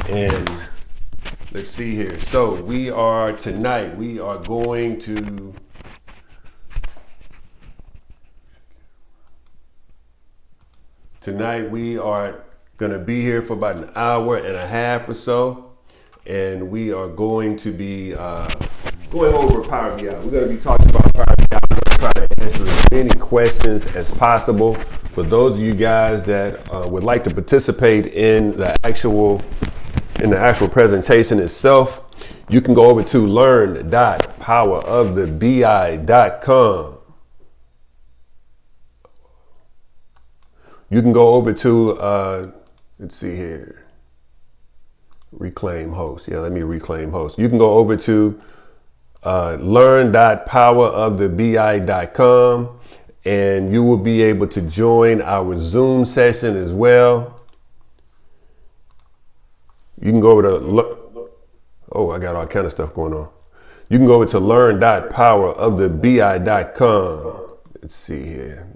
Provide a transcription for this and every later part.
And let's see here. So tonight we are going to be here for about an hour and a half or so, and we are going to be going over Power BI. We're going to be talking about Power BI. I'm going to try to answer as many questions as possible. For those of you guys that would like to participate in the actual presentation itself, you can go over to learn.powerofthebi.com. You can go over to, let's see here, reclaim host. Yeah, let me reclaim host. You can go over to learn.powerofthebi.com, and you will be able to join our Zoom session as well. You can go over to, I got all kind of stuff going on. You can go over to learn.powerofthebi.com. Let's see here.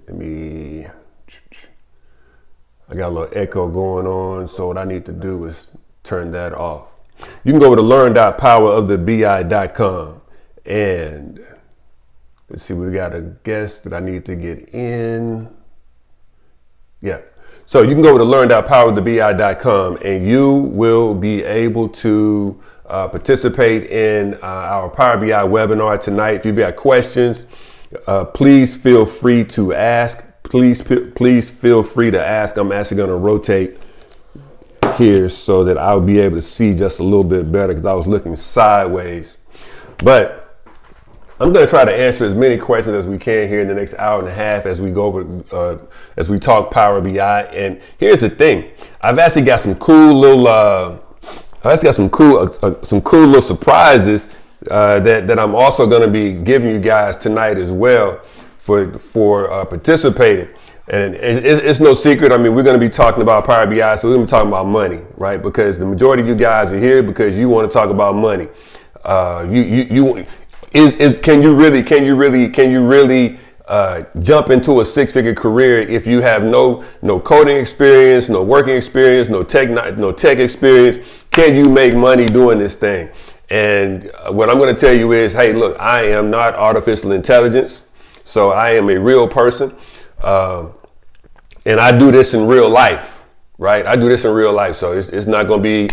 I got a little echo going on, so what I need to do is turn that off. You can go over to learn.powerofthebi.com, and let's see, we got a guest that I need to get in. Yeah. So you can go over to learn.powerofthebi.com, and you will be able to participate in our Power BI webinar tonight. If you've got questions, please feel free to ask. Please feel free to ask. I'm actually going to rotate here so that I'll be able to see just a little bit better, because I was looking sideways. But I'm going to try to answer as many questions as we can here in the next hour and a half as we go over, as we talk Power BI. And here's the thing: I've actually got some cool little, some cool little surprises that I'm also going to be giving you guys tonight as well for participating. And it's no secret. I mean, we're going to be talking about Power BI, so we're going to be talking about money, right? Because the majority of you guys are here because you want to talk about money. Can you really jump into a six-figure career if you have no coding experience, no working experience, no tech experience? Can you make money doing this thing? And what I'm going to tell you is, hey, look, I am not artificial intelligence, so I am a real person, and I do this in real life, right? I do this in real life, so it's not going to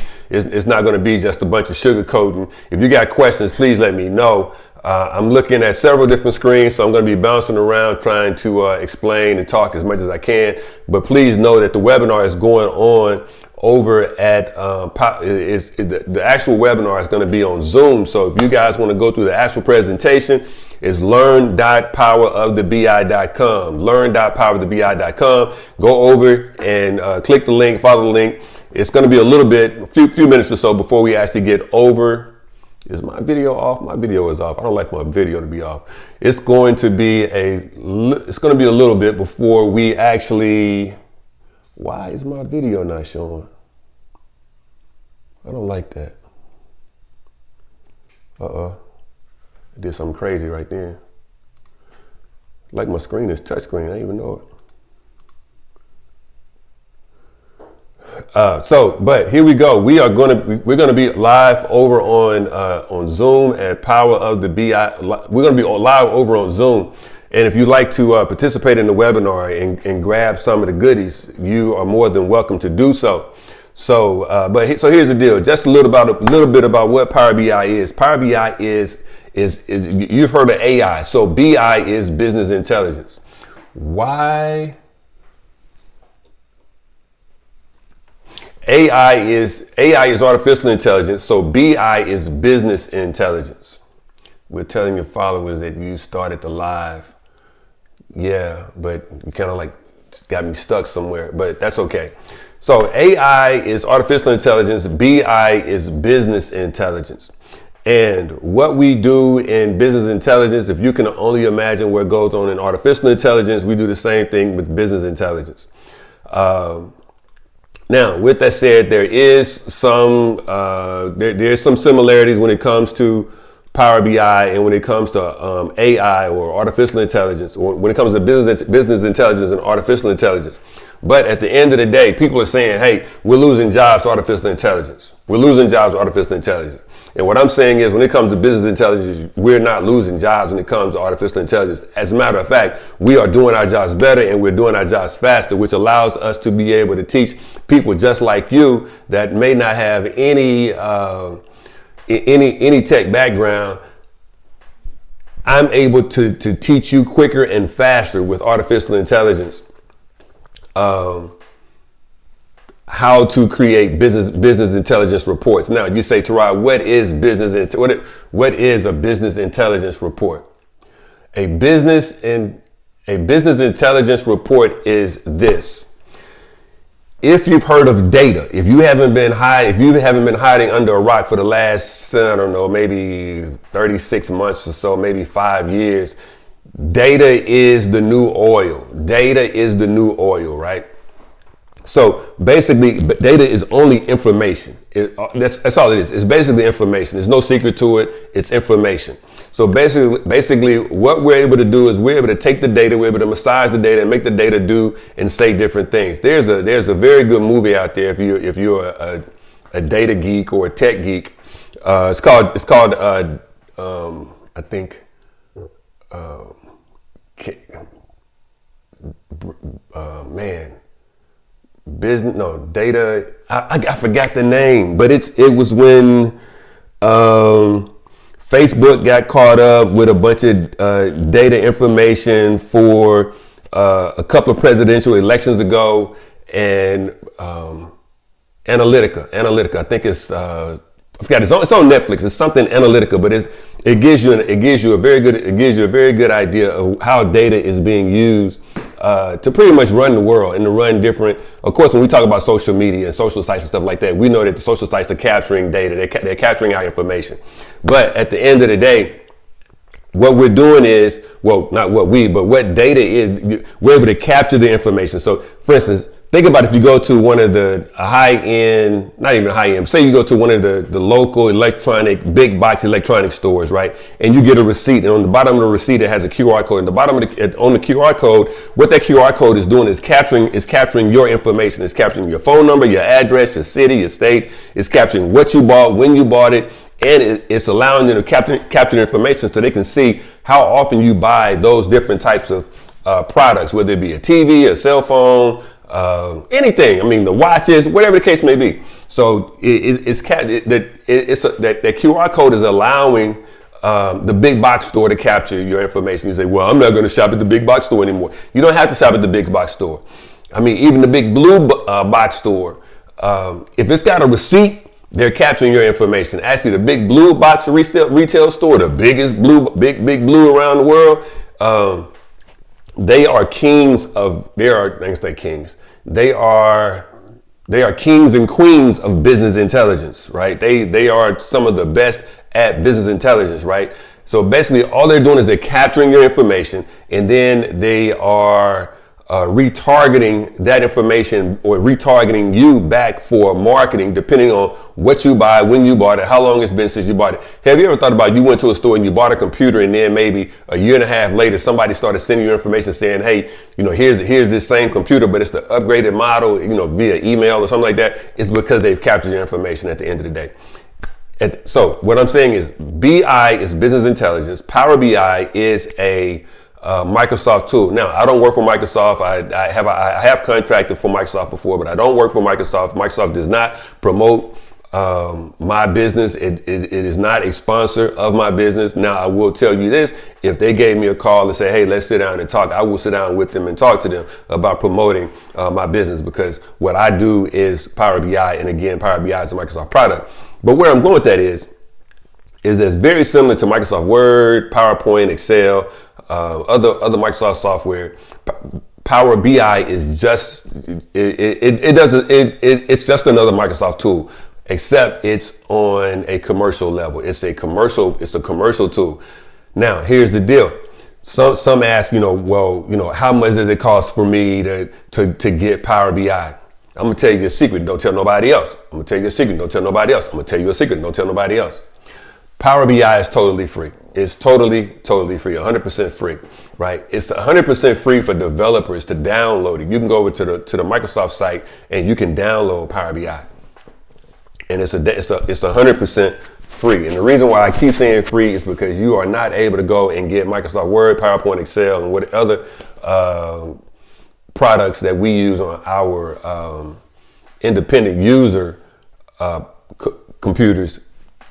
be just a bunch of sugarcoating. If you got questions, please let me know. I'm looking at several different screens, so I'm going to be bouncing around trying to explain and talk as much as I can. But please know that the webinar is going on over at the actual webinar is going to be on Zoom. So if you guys want to go through the actual presentation, it's learn.powerofthebi.com. Learn.powerofthebi.com. Go over and click the link, follow the link. It's going to be a few minutes or so before we actually get over. Is my video off? My video is off. I don't like my video to be off. It's going to be a little bit before we actually. Why is my video not showing? I don't like that. I did something crazy right there. Like my screen is touchscreen. I didn't even know it. But here we go. We're gonna be live over on Zoom at Power of the BI. We're gonna be live over on Zoom, and if you'd like to participate in the webinar and grab some of the goodies, you are more than welcome to do so. So here's the deal. Just a little bit about what Power BI is. Power BI is you've heard of AI. So BI is business intelligence. Why? AI is artificial intelligence, so BI is business intelligence. We're telling your followers that you started the live. Yeah, but you kind of like got me stuck somewhere, but that's okay. So AI is artificial intelligence, BI is business intelligence. And what we do in business intelligence, if you can only imagine what goes on in artificial intelligence, we do the same thing with business intelligence. Now, with that said, there's some similarities when it comes to Power BI and when it comes to AI or artificial intelligence, or when it comes to business intelligence and artificial intelligence. But at the end of the day, people are saying, hey, we're losing jobs to artificial intelligence. We're losing jobs to artificial intelligence. And what I'm saying is when it comes to business intelligence, we're not losing jobs when it comes to artificial intelligence. As a matter of fact, we are doing our jobs better and we're doing our jobs faster, which allows us to be able to teach people just like you that may not have any tech background. I'm able to teach you quicker and faster with artificial intelligence how to create business intelligence reports. Now you say, Tarad, what is a business intelligence report? A business intelligence report is this. If you've heard of data, if you haven't been hiding under a rock for the last, I don't know, maybe 36 months or so, maybe 5 years, data is the new oil. Data is the new oil, right? So basically, data is only information. That's all it is. It's basically information. There's no secret to it. It's information. So basically, what we're able to do is we're able to take the data, we're able to massage the data and make the data do and say different things. There's a very good movie out there if you're a data geek or a tech geek. It's called I think data. I forgot the name, but it was when Facebook got caught up with a bunch of data information for a couple of presidential elections ago, and Analytica. I think it's I forgot. It's on Netflix. It's something Analytica, but it gives you a very good idea of how data is being used to pretty much run the world and to run different. Of course, when we talk about social media and social sites and stuff like that, we know that the social sites are capturing data. They're capturing our information. But at the end of the day, what we're doing is, well, not what data is, we're able to capture the information. So, for instance, think about if you go to one of the high-end, not even high-end, say you go to one of the local big box electronic stores, right? And you get a receipt, and on the bottom of the receipt, it has a QR code. And the bottom on the QR code, what that QR code is doing is capturing your information. It's capturing your phone number, your address, your city, your state. It's capturing what you bought, when you bought it, and it's allowing them to capture information so they can see how often you buy those different types of products, whether it be a TV, a cell phone, anything. I mean, the watches, whatever the case may be. So that QR code is allowing the big box store to capture your information. You say, well, I'm not going to shop at the big box store anymore. You don't have to shop at the big box store. I mean, even the big blue box store, if it's got a receipt, they're capturing your information. Actually, the big blue box retail store, the biggest big blue around the world, they are kings. They are kings and queens of business intelligence, right? They are some of the best at business intelligence, right? So basically all they're doing is they're capturing your information, and then they are retargeting that information or retargeting you back for marketing, depending on what you buy, when you bought it, how long it's been since you bought it. Have you ever thought about you went to a store and you bought a computer, and then maybe a year and a half later, somebody started sending you information saying, hey, here's this same computer, but it's the upgraded model, via email or something like that. It's because they've captured your information at the end of the day. So what I'm saying is BI is business intelligence. Power BI is a Microsoft tool. Now, I don't work for Microsoft. I have contracted for Microsoft before, but I don't work for Microsoft. Microsoft does not promote my business. It is not a sponsor of my business. Now, I will tell you this: if they gave me a call and say, "Hey, let's sit down and talk," I will sit down with them and talk to them about promoting my business, because what I do is Power BI, and again, Power BI is a Microsoft product. But where I'm going with that is it's very similar to Microsoft Word, PowerPoint, Excel. Other Microsoft software. Power BI is just it's just another Microsoft tool, except it's on a commercial level. It's a commercial tool. Now, here's the deal. Some ask, how much does it cost for me to get Power BI? I'm gonna tell you a secret. Don't tell nobody else. I'm gonna tell you a secret. Don't tell nobody else. I'm gonna tell you a secret. Don't tell nobody else. Power BI is totally free. It's totally free, 100% free, right? It's 100% free for developers to download it. You can go over to the Microsoft site and you can download Power BI, and it's 100% free. And the reason why I keep saying free is because you are not able to go and get Microsoft Word, PowerPoint, Excel, and what other products that we use on our independent user computers.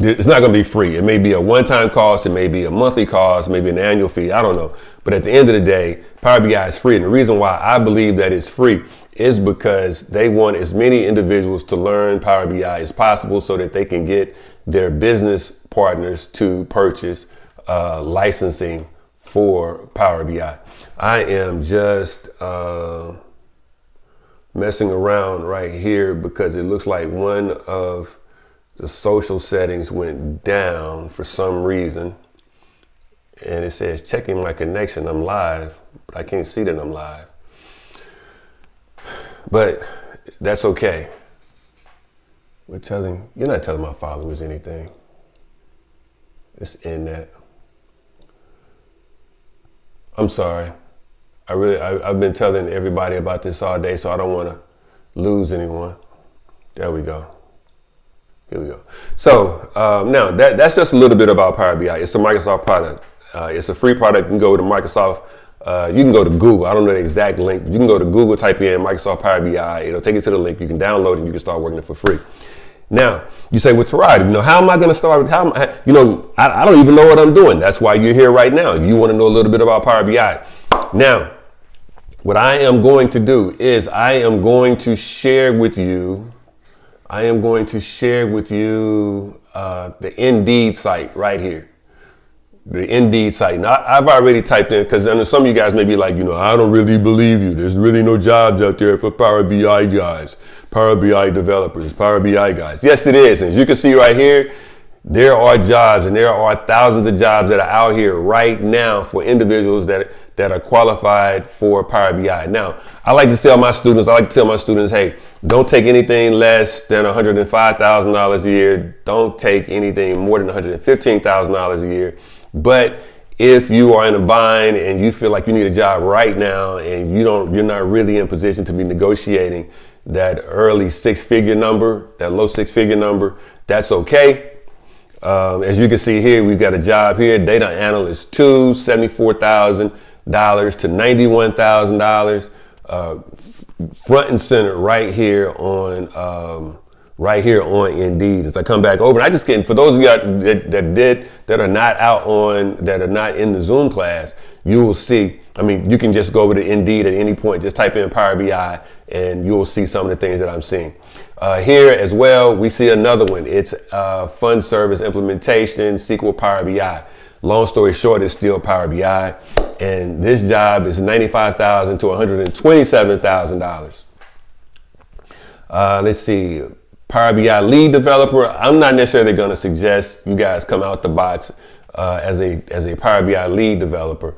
It's not going to be free. It may be a one-time cost. It may be a monthly cost, maybe an annual fee. I don't know. But at the end of the day, Power BI is free. And the reason why I believe that it's free is because they want as many individuals to learn Power BI as possible so that they can get their business partners to purchase licensing for Power BI. I am just messing around right here because it looks like one of the social settings went down for some reason, and it says checking my connection, I'm live, but I can't see that I'm live. But that's okay. You're not telling my followers anything. It's in that. I'm sorry. I've been telling everybody about this all day, so I don't want to lose anyone. There we go. Here we go. So now that's just a little bit about Power BI. It's a Microsoft product. It's a free product. You can go to Microsoft. You can go to Google. I don't know the exact link. You can go to Google, type in Microsoft Power BI. It'll take you to the link. You can download it and you can start working it for free. Now, you say, well, Tarad, how am I going to start? I don't even know what I'm doing. That's why you're here right now. You want to know a little bit about Power BI. Now, what I am going to do is I am going to share with you the Indeed site right here. The Indeed site. Now, I've already typed in, because I know some of you guys may be like, I don't really believe you. There's really no jobs out there for Power BI guys, Power BI developers, Power BI guys. Yes, it is. And as you can see right here, there are jobs, and there are thousands of jobs that are out here right now for individuals that are qualified for Power BI. Now, I like to tell my students, hey, don't take anything less than $105,000 a year. Don't take anything more than $115,000 a year. But if you are in a bind and you feel like you need a job right now and you're not really in position to be negotiating that early six-figure number, that low six-figure number, that's okay. As you can see here, we've got a job here, data analyst 2, $74,000 to $91,000, front and center right here on Indeed. As I come back over, and I just getting, for those of you that are not in the Zoom class, you will see. You can just go over to Indeed at any point, just type in Power BI, and you'll see some of the things that I'm seeing. Here as well, we see another one. It's fund service implementation, SQL Power BI. Long story short, it's still Power BI, and this job is $95,000 to $127,000. Let's see, Power BI lead developer. I'm not necessarily going to suggest you guys come out the box as a Power BI lead developer,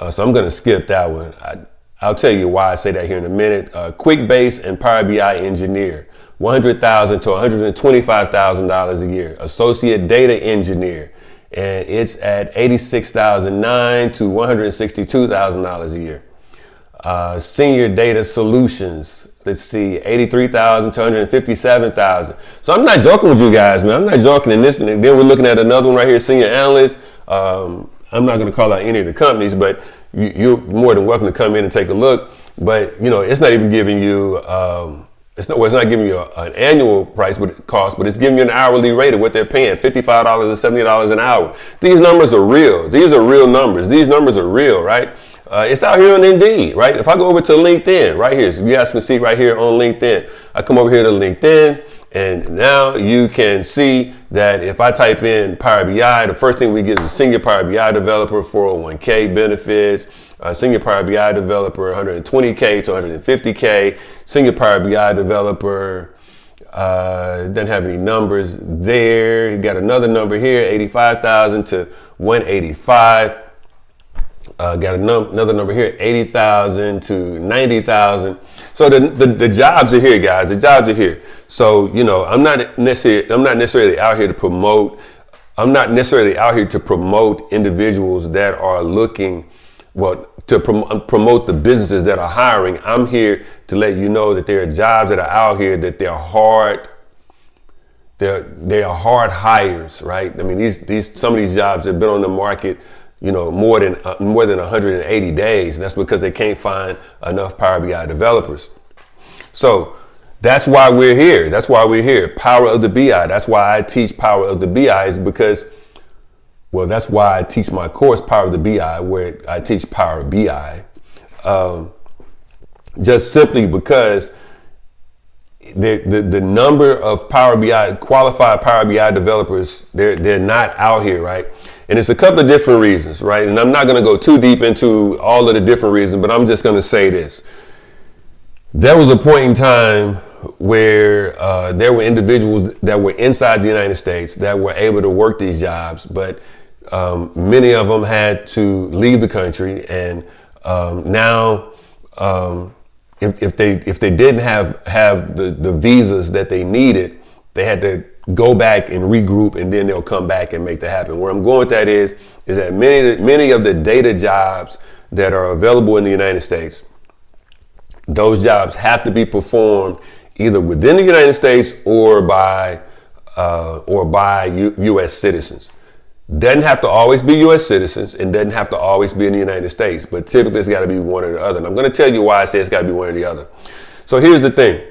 so I'm going to skip that one. I'll tell you why I say that here in a minute. QuickBase and Power BI engineer, $100,000 to $125,000 a year. Associate data engineer, and it's at $86,900 to $162,000 a year. Senior data solutions, let's see, $83,000 to $157,000. So I'm not joking with you guys, man. I'm not joking in this one. And then we're looking at another one right here, senior analyst. I'm not going to call out any of the companies, but you're more than welcome to come in and take a look. But it's not even giving you it's not giving you an annual price cost, but it's giving you an hourly rate of what they're paying, $55 to $70 an hour. These numbers are real. These are real numbers. These numbers are real, right? It's out here on Indeed, right? If I go over to LinkedIn, right here, so you guys can see right here on LinkedIn. I come over here to LinkedIn, and now you can see that if I type in Power BI, the first thing we get is a senior Power BI developer, 401k benefits, senior Power BI developer, $120K to $150K, senior Power BI developer, doesn't have any numbers there. You got another number here, $85,000 to $185,000. Got another number here, $80,000 to $90,000. So the jobs are here, guys. The jobs are here. So I'm not necessarily out here to promote I'm not necessarily out here to promote individuals that are looking, well, to promote the businesses that are hiring. I'm here to let you know that there are jobs that are out here that they're hard hires, right? I mean, these some of these jobs have been on the market, more than 180 days, and that's because they can't find enough Power BI developers. So that's why we're here. That's why we're here. Power of the BI. That's why I teach Power of the BI, is because, well, that's why I teach my course, Power of the BI, where I teach Power BI. Just simply because the number of Power BI, qualified Power BI developers, they're not out here, right? And it's a couple of different reasons, right? And I'm not going to go too deep into all of the different reasons, but I'm just going to say this. There was a point in time where there were individuals that were inside the United States that were able to work these jobs, but many of them had to leave the country, and now if they didn't have the visas that they needed, they had to go back and regroup, and then they'll come back and make that happen. Where I'm going with that is that many of the data jobs that are available in the United States, those jobs have to be performed either within the United States or by U.S. citizens. Doesn't have to always be U.S. citizens, and doesn't have to always be in the United States, but typically it's got to be one or the other. And I'm going to tell you why I say it's got to be one or the other. So here's the thing.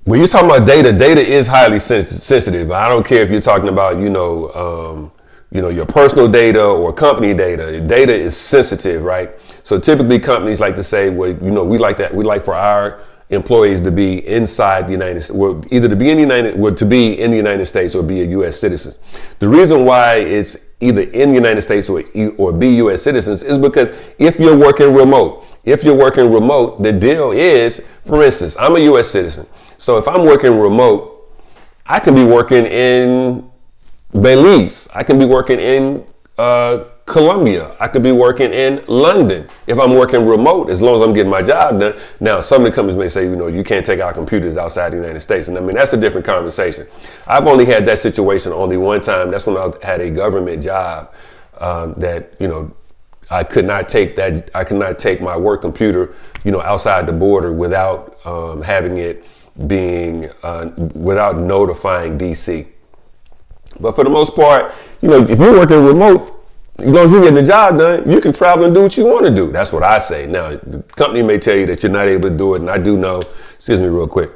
When you're talking about data is highly sensitive. I don't care if you're talking about, your personal data or company data. Data is sensitive, right? So typically companies like to say, well, we like for our employees to be inside the United States, well, either to be in the United States or be a U.S. citizen. The reason why it's either in the United States or be U.S. citizens is because if you're working remote, the deal is, for instance, I'm a U.S. citizen. So if I'm working remote, I can be working in Belize. I can be working in Colombia. I could be working in London if I'm working remote, as long as I'm getting my job done. Now, some of the companies may say, you can't take our computers outside the United States. And I mean, that's a different conversation. I've only had that situation only one time. That's when I had a government job that, I could not take my work computer, outside the border without having it being, without notifying DC. But for the most part, if you're working remote, as long as you're getting the job done, you can travel and do what you want to do. That's what I say. Now, the company may tell you that you're not able to do it, and I do know, excuse me real quick.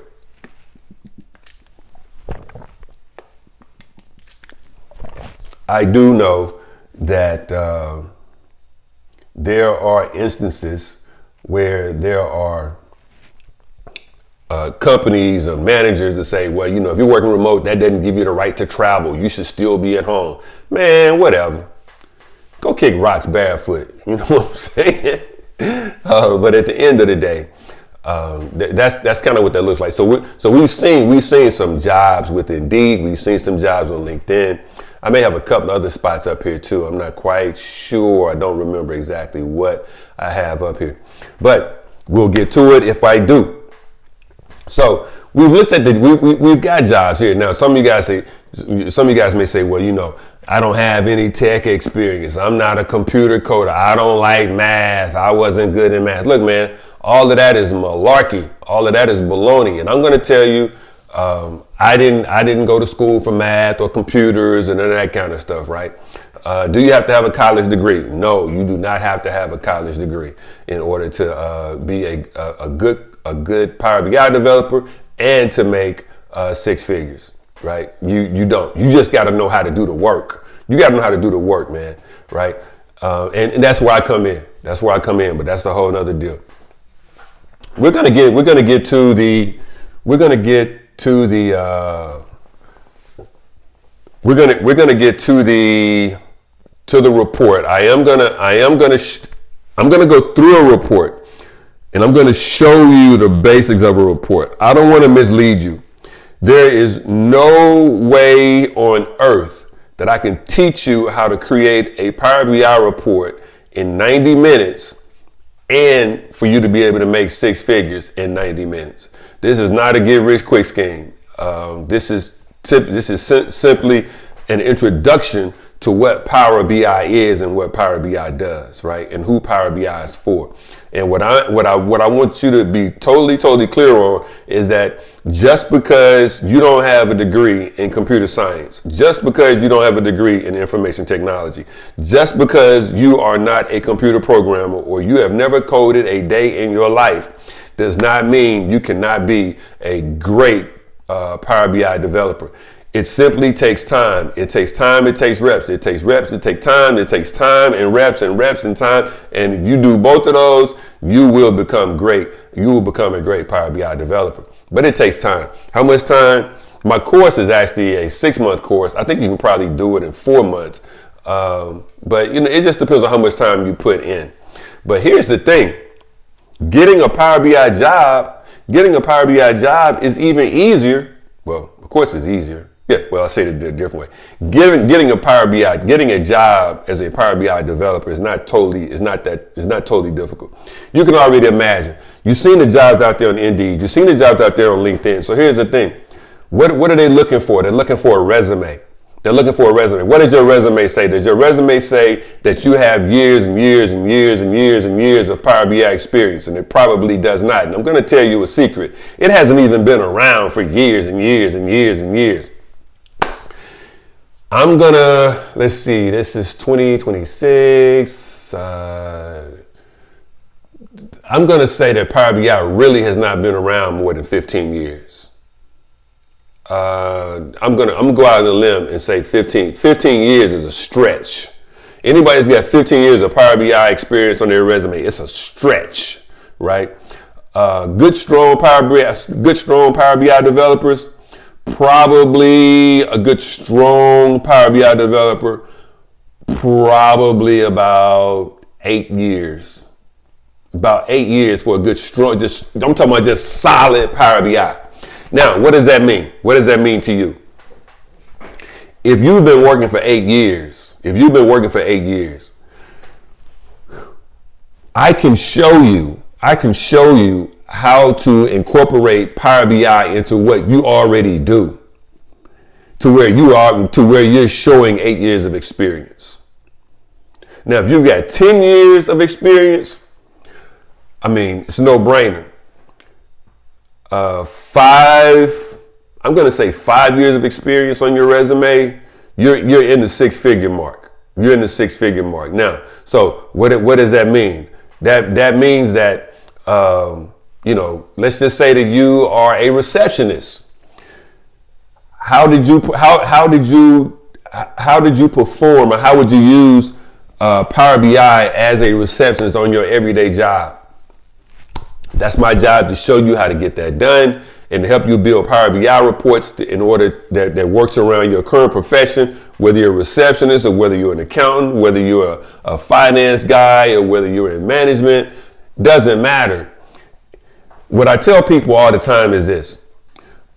I do know that there are instances where there are companies or managers that say, well, if you're working remote, that doesn't give you the right to travel. You should still be at home. Man, whatever. Go kick rocks barefoot. You know what I'm saying? But at the end of the day, that's kind of what that looks like. So we've seen some jobs with Indeed. We've seen some jobs on LinkedIn. I may have a couple other spots up here too. I'm not quite sure. I don't remember exactly what I have up here, but we'll get to it if I do. So we've looked at we've got jobs here. Now, some of you guys may say, well, I don't have any tech experience. I'm not a computer coder. I don't like math. I wasn't good in math. Look, man, all of that is malarkey. All of that is baloney. And I'm going to tell you, I didn't go to school for math or computers and none of that kind of stuff, right? Do you have to have a college degree? No, you do not have to have a college degree in order to be a good Power BI developer and to make six figures, right? You don't. You just got to know how to do the work. You got to know how to do the work, man, right? And that's where I come in. That's where I come in. But that's a whole nother deal. We're gonna get to the report. I'm gonna go through a report, and I'm gonna show you the basics of a report. I don't want to mislead you. There is no way on earth that I can teach you how to create a Power BI report in 90 minutes and for you to be able to make six figures in 90 minutes. This is not a get rich quick scheme. This is simply an introduction to what Power BI is and what Power BI does, right? And who Power BI is for. And what I want you to be totally clear on is that just because you don't have a degree in computer science, just because you don't have a degree in information technology, just because you are not a computer programmer or you have never coded a day in your life, does not mean you cannot be a great Power BI developer. It simply takes time. It takes time. It takes reps. It takes reps. It takes time. It takes time and reps and time. And if you do both of those, you will become great. You will become a great Power BI developer. But it takes time. How much time? My course is actually a 6-month course. I think you can probably do it in 4 months. But it just depends on how much time you put in. But here's the thing. Getting a Power BI job is even easier. Well, of course it's easier. Yeah, well, I say it a different way. Getting a job as a Power BI developer is not totally difficult. You can already imagine. You've seen the jobs out there on Indeed. You've seen the jobs out there on LinkedIn. So here's the thing. What are they looking for? They're looking for a resume. They're looking for a resume. What does your resume say? Does your resume say that you have years and years and years and years and years of Power BI experience? And it probably does not. And I'm going to tell you a secret. It hasn't even been around for years and years and years and years. Let's see, this is 2026. I'm going to say that Power BI really has not been around more than 15 years. I'm going to go out on a limb and say 15 years is a stretch. Anybody that's got 15 years of Power BI experience on their resume, it's a stretch, right? Good strong Power BI developers, probably a good strong Power BI developer, probably about 8 years. About 8 years for a good strong, I'm talking about just solid Power BI. Now, what does that mean? What does that mean to you? If you've been working for 8 years, I can show you how to incorporate Power BI into what you already do, to where you're showing 8 years of experience. Now, if you've got 10 years of experience, I mean, it's a no-brainer. I'm going to say 5 years of experience on your resume, you're in the six-figure mark. You're in the six-figure mark. Now, so what does that mean? That means that, let's just say that you are a receptionist. How did you perform, or how would you use Power BI as a receptionist on your everyday job? That's my job, to show you how to get that done and to help you build Power BI reports in order that works around your current profession, whether you're a receptionist or whether you're an accountant, whether you're a finance guy or whether you're in management, doesn't matter. What I tell people all the time is this: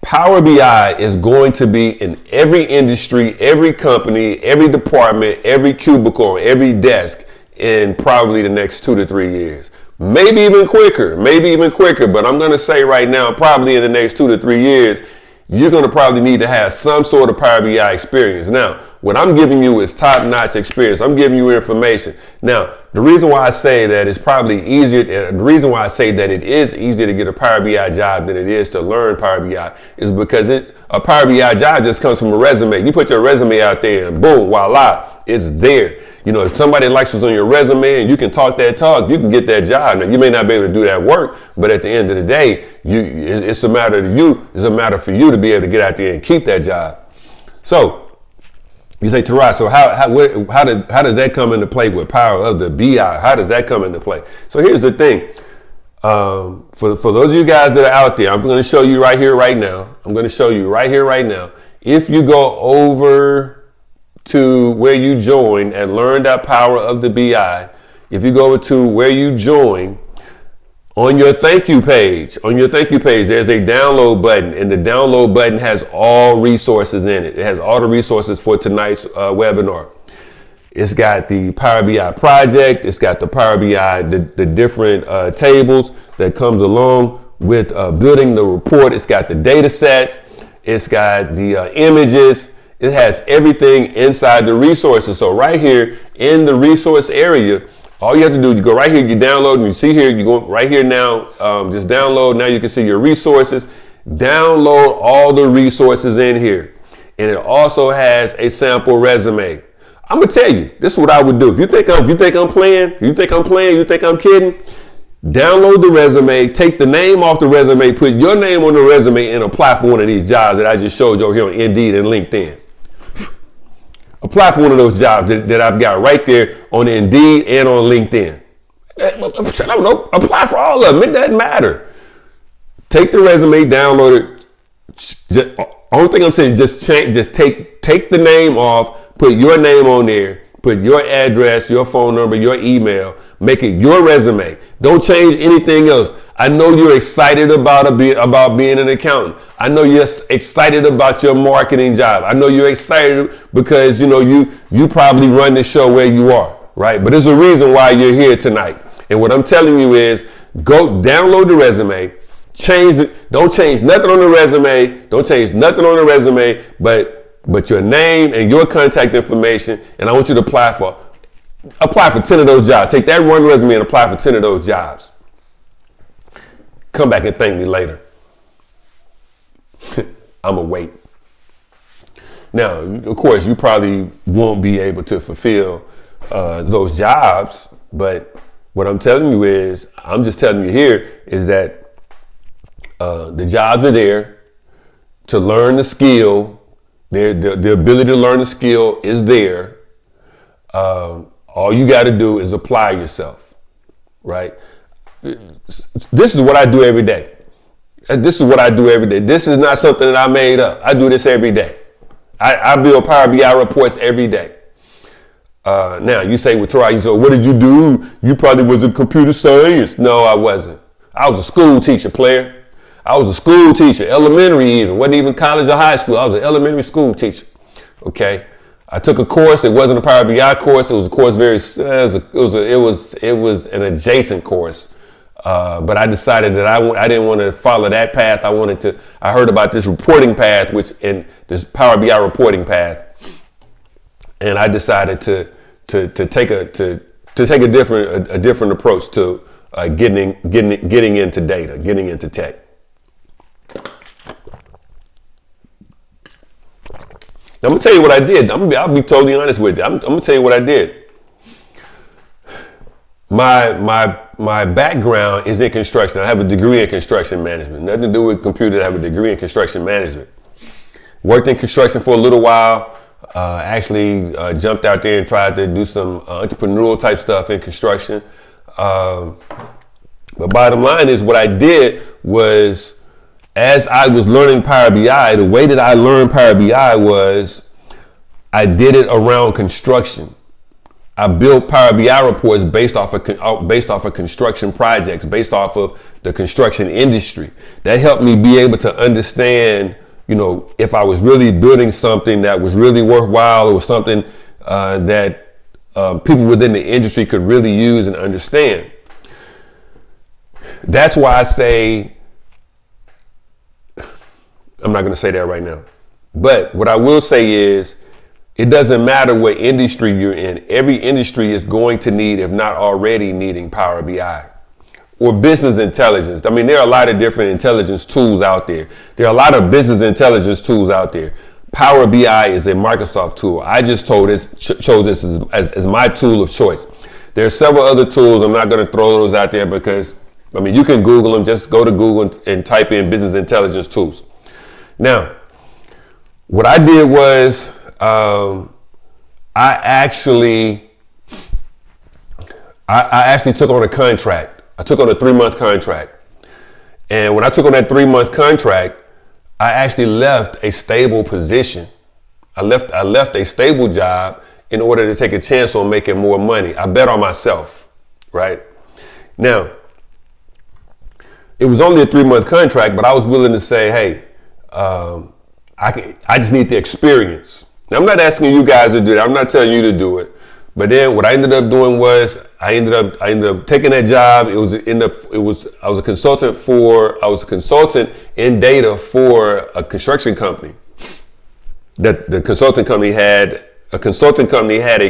Power BI is going to be in every industry, every company, every department, every cubicle, every desk in probably the next 2 to 3 years. Maybe even quicker, but I'm going to say right now, probably in the next 2 to 3 years, you're going to probably need to have some sort of Power BI experience. Now, what I'm giving you is top-notch experience. I'm giving you information. Now, the reason why I say that it's probably easier, the reason why I say that it is easier to get a Power BI job than it is to learn Power BI is because a Power BI job just comes from a resume. You put your resume out there and boom, voila, it's there. If somebody likes what's on your resume and you can talk that talk, you can get that job. Now, you may not be able to do that work, but at the end of the day, it's a matter for you to be able to get out there and keep that job. So you say, Taras, so how does that come into play with Power of the BI? How does that come into play? So here's the thing. For those of you guys that are out there, I'm going to show you right here, right now. If you go over to where you join at learn.powerofthebi, if you go over to where you join, on your thank you page, there's a download button, and the download button has all resources in it. It has all the resources for tonight's webinar. It's got the Power BI project. It's got the Power BI, the different tables that comes along with building the report. It's got the data sets. It's got the images. It has everything inside the resources. So right here in the resource area, all you have to do, you go right here, you download, and you see here, you go right here now, just download. Now you can see your resources. Download all the resources in here. And it also has a sample resume. I'm gonna tell you, this is what I would do. If you think I'm playing, you think I'm kidding, download the resume, take the name off the resume, put your name on the resume, and apply for one of these jobs that I just showed you over here on Indeed and LinkedIn. Apply for one of those jobs that I've got right there on Indeed and on LinkedIn. I don't know, apply for all of them. It doesn't matter. Take the resume, download it. Only thing I'm saying, just take the name off, put your name on there, put your address, your phone number, your email, make it your resume. Don't change anything else. I know you're excited about being an accountant. I know you're excited about your marketing job. I know you're excited because you probably run the show where you are, right? But there's a reason why you're here tonight. And what I'm telling you is, go download the resume. Don't change nothing on the resume. Don't change nothing on the resume, but your name and your contact information. And I want you to apply for 10 of those jobs. Take that one resume and apply for 10 of those jobs. Come back and thank me later. I'ma wait. Now, of course, you probably won't be able to fulfill those jobs, but what I'm telling you is, I'm just telling you here is that the jobs are there to learn the skill. The ability to learn the skill is there. All you got to do is apply yourself, right? This is what I do every day. This is not something that I made up. I do this every day. I build Power BI reports every day. Now you say, well, Tari, so what did you do? You probably was a computer science. No, I wasn't. I was a school teacher, player. I was a school teacher, elementary even. Wasn't even college or high school. I was an elementary school teacher. Okay. I took a course. It wasn't a Power BI course. It was a course it was an adjacent course. But I decided that I didn't want to follow that path. I heard about this reporting path, this Power BI reporting path. And I decided to take a different approach to getting into data, getting into tech. Now, I'm gonna tell you what I did. I'll be totally honest with you. I'm gonna tell you what I did. My background is in construction. I have a degree in construction management. Nothing to do with computers. I have a degree in construction management. Worked in construction for a little while. Actually jumped out there and tried to do some entrepreneurial type stuff in construction. But bottom line is, what I did was, as I was learning Power BI, the way that I learned Power BI was I did it around construction. I built Power BI reports based off of construction projects, based off of the construction industry. That helped me be able to understand, if I was really building something that was really worthwhile, or something that people within the industry could really use and understand. That's why I say, I'm not going to say that right now. But what I will say is, it doesn't matter what industry you're in. Every industry is going to need, if not already needing, Power BI or business intelligence. I mean, there are a lot of different intelligence tools out there. There are a lot of business intelligence tools out there. Power BI is a Microsoft tool. I just chose this as my tool of choice. There are several other tools. I'm not going to throw those out there because, you can Google them. Just go to Google and type in business intelligence tools. Now, what I did was, I actually took on a contract. I took on a 3-month contract. And when I took on that 3-month contract, I actually left a stable position. I left a stable job in order to take a chance on making more money. I bet on myself, right? Now, it was only a 3-month contract, but I was willing to say, hey, I just need the experience. Now, I'm not asking you guys to do that. I'm not telling you to do it. But then what I ended up doing was I ended up taking that job. I was a consultant in data for a construction company. that the consulting company had a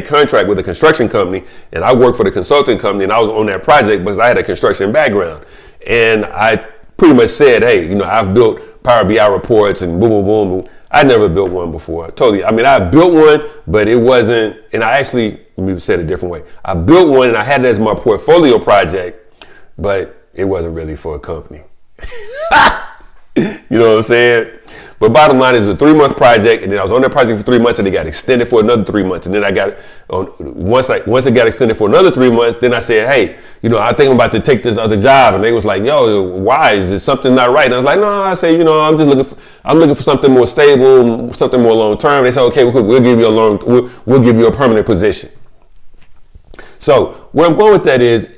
contract with a construction company, and I worked for the consulting company, and I was on that project because I had a construction background. And I pretty much said, hey, you know, I've built Power BI reports and boom, boom, boom, boom. I never built one before. Totally. I mean, I built one, but it wasn't, and I actually, let me say it a different way. I built one and I had it as my portfolio project, but it wasn't really for a company. You know what I'm saying? But bottom line is a 3-month project, and then I was on that project for 3 months, and it got extended for another 3 months. And then I got once it got extended for another 3 months, then I said, hey, you know, I think I'm about to take this other job. And they was like, yo, why? Is it something not right? And I was like, no, I say, you know, I'm looking for something more stable, something more long term. They said, okay, we'll give you we'll give you a permanent position. So where I'm going with that is,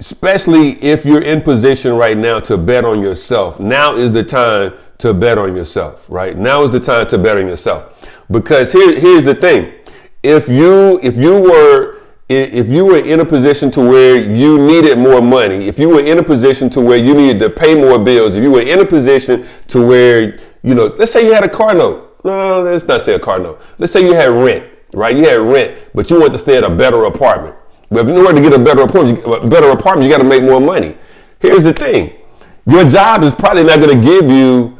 especially if you're in position right now to bet on yourself, now is the time to bet on yourself, right? Now is the time to bet on yourself. Because here's the thing. If you were in a position to where you needed more money, if you were in a position to where you needed to pay more bills, if you were in a position to where, you know, let's say you had a car note. No, let's not say a car note. Let's say you had rent, right? You had rent, but you wanted to stay at a better apartment. But if you order to get a better apartment, you got to make more money. Here's the thing. Your job is probably not going to give you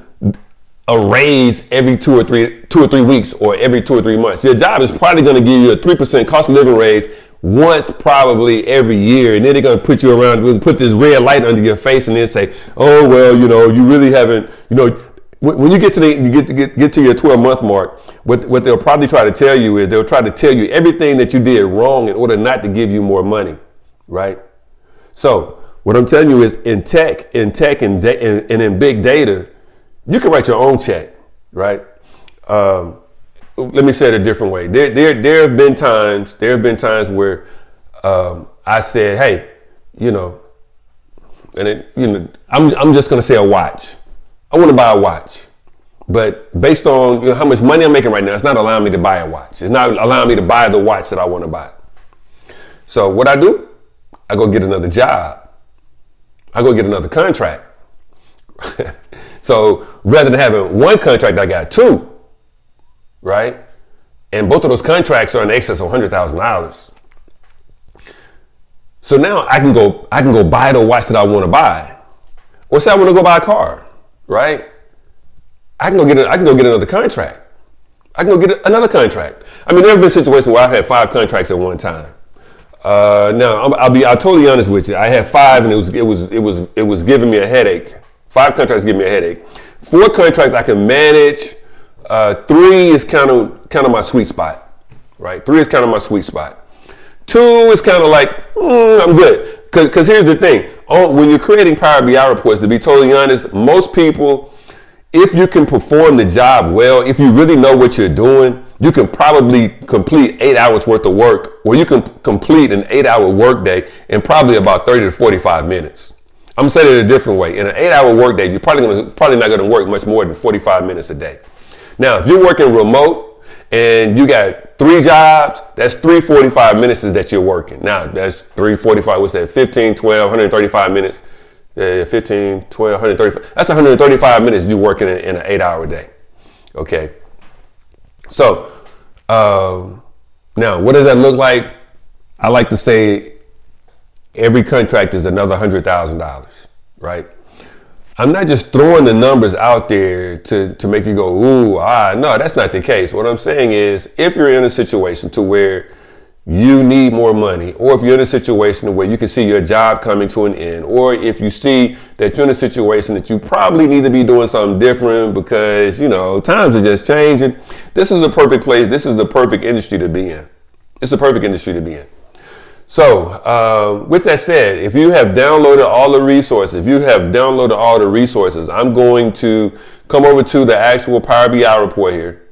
a raise every two or three weeks or every 2 or 3 months. Your job is probably going to give you a 3% cost of living raise once probably every year. And then they're going to put you around, put this red light under your face and then say, oh, well, you know, you really haven't, you know, when you get to your 12-month mark, what they'll probably try to tell you is they'll try to tell you everything that you did wrong in order not to give you more money, right? So what I'm telling you is in tech and in big data, you can write your own check, right? Let me say it a different way. There have been times where I said, hey, you know, I'm just gonna say a watch. I want to buy a watch, but based on, you know, how much money I'm making right now, it's not allowing me to buy a watch. It's not allowing me to buy the watch that I want to buy. So what I do, I go get another job. I go get another contract. So rather than having one contract, I got 2, right? And both of those contracts are in excess of $100,000. So now I can go buy the watch that I want to buy, or say I want to go buy a car. Right? I can go get another contract. I can go get another contract. I mean, there have been situations where I've had 5 contracts at one time. Now I'll totally honest with you. I had 5, and it was giving me a headache. 5 contracts give me a headache. 4 contracts I can manage. 3 is kind of my sweet spot. Right? 3 is kind of my sweet spot. 2 is kind of like I'm good. Because here's the thing. When you're creating Power BI reports, to be totally honest, most people, if you can perform the job well, if you really know what you're doing, you can probably complete 8 hours worth of work, or you can complete an 8-hour workday in probably about 30 to 45 minutes. I'm saying it a different way. In an 8-hour workday, you're probably not going to work much more than 45 minutes a day. Now, if you're working remote and you got 3 jobs, that's 3 45 minutes that you're working. Now, that's 3 45, what's that, 15, 12, 135 minutes. 15, 12, 135. That's 135 minutes you're working in an 8-hour day. Okay. So, now, what does that look like? I like to say every contract is another $100,000, right? I'm not just throwing the numbers out there to make you go, ooh, no, that's not the case. What I'm saying is, if you're in a situation to where you need more money, or if you're in a situation where you can see your job coming to an end, or if you see that you're in a situation that you probably need to be doing something different because, you know, times are just changing, this is the perfect place. This is the perfect industry to be in. It's the perfect industry to be in. So with that said, if you have downloaded all the resources, I'm going to come over to the actual Power BI report here.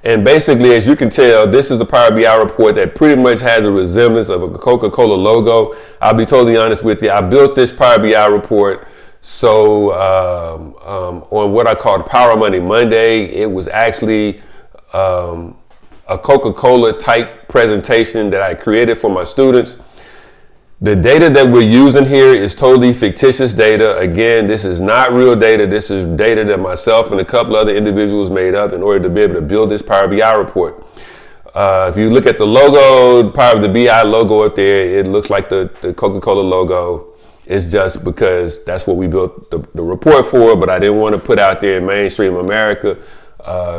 And basically, as you can tell, this is the Power BI report that pretty much has a resemblance of a Coca-Cola logo. I'll be totally honest with you. I built this Power BI report so on what I called Power Money Monday. It was actually a Coca-Cola type presentation that I created for my students. The data that we're using here is totally fictitious data. Again, this is not real data. This is data that myself and a couple other individuals made up in order to be able to build this Power BI report. If you look at the logo, Power of the BI logo up there, it looks like the Coca-Cola logo. It's just because that's what we built the report for, but I didn't want to put out there in mainstream America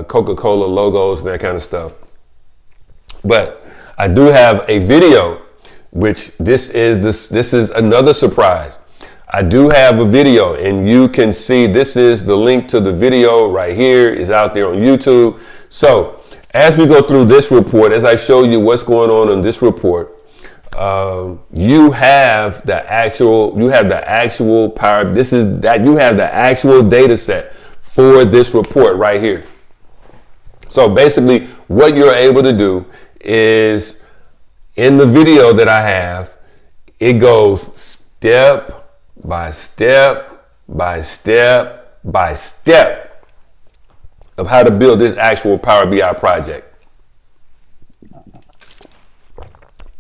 Coca-Cola logos and that kind of stuff. But I do have a video, which this is another surprise. I do have a video, and you can see this is the link to the video right here. Is out there on YouTube. So as we go through this report, as I show you what's going on in this report, you have the actual power. You have the actual data set for this report right here. So basically what you're able to do is, in the video that I have, it goes step by step by step by step of how to build this actual Power BI project.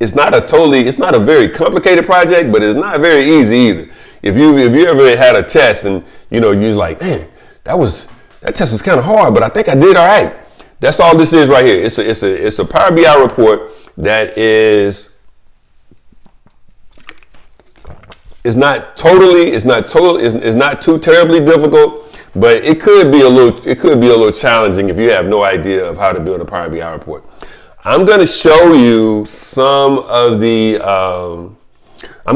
It's not a very complicated project, but it's not very easy either. If you ever had a test and you're like, man, that test was kind of hard, but I think I did all right. That's all this is right here. It's a Power BI report that is not too terribly difficult, but it could be a little challenging if you have no idea of how to build a Power BI report. I'm going to show you some of the I'm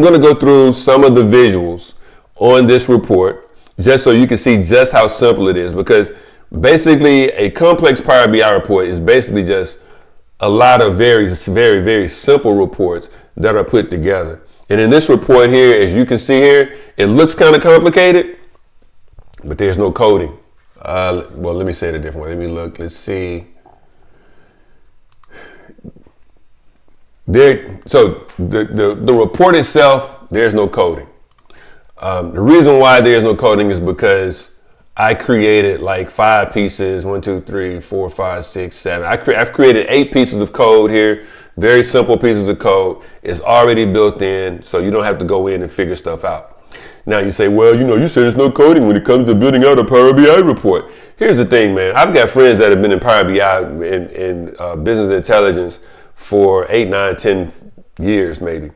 going to go through some of the visuals on this report just so you can see just how simple it is, because basically a complex Power BI report is basically just a lot of very, very, very simple reports that are put together. And in this report here, as you can see here, it looks kind of complicated, but there's no coding. Well, let me say it a different way. Let me look. Let's see. So the report itself, there's no coding. The reason why there's no coding is because I created like 5 pieces, 1, 2, 3, 4, 5, 6, 7. I've created 8 pieces of code here, very simple pieces of code. It's already built in, so you don't have to go in and figure stuff out. Now you say, well, you said there's no coding when it comes to building out a Power BI report. Here's the thing, man. I've got friends that have been in Power BI in business intelligence for 8, 9, 10 years maybe.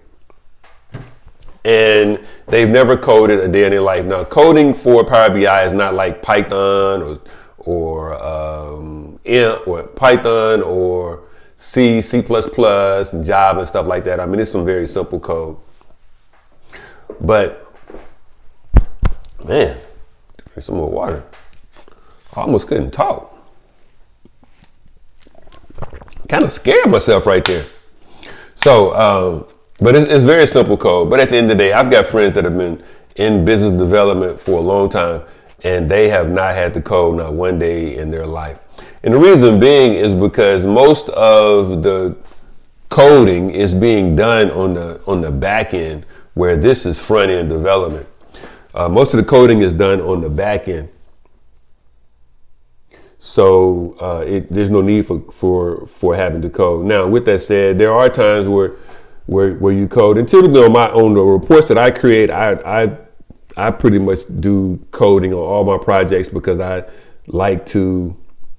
And they've never coded a day in their life. Now, coding for Power BI is not like Python or Python or C, C++, and Java and stuff like that. I mean, it's some very simple code. But, man, drink some more water. I almost couldn't talk. Kind of scared myself right there. So, but it's very simple code. But at the end of the day, I've got friends that have been in business development for a long time, and they have not had to code not one day in their life. And the reason being is because most of the coding is being done on the back end, where this is front end development. Most of the coding is done on the back end. So there's no need for having to code. Now, with that said, there are times where you code. And typically on the reports that I create, I pretty much do coding on all my projects because I like to,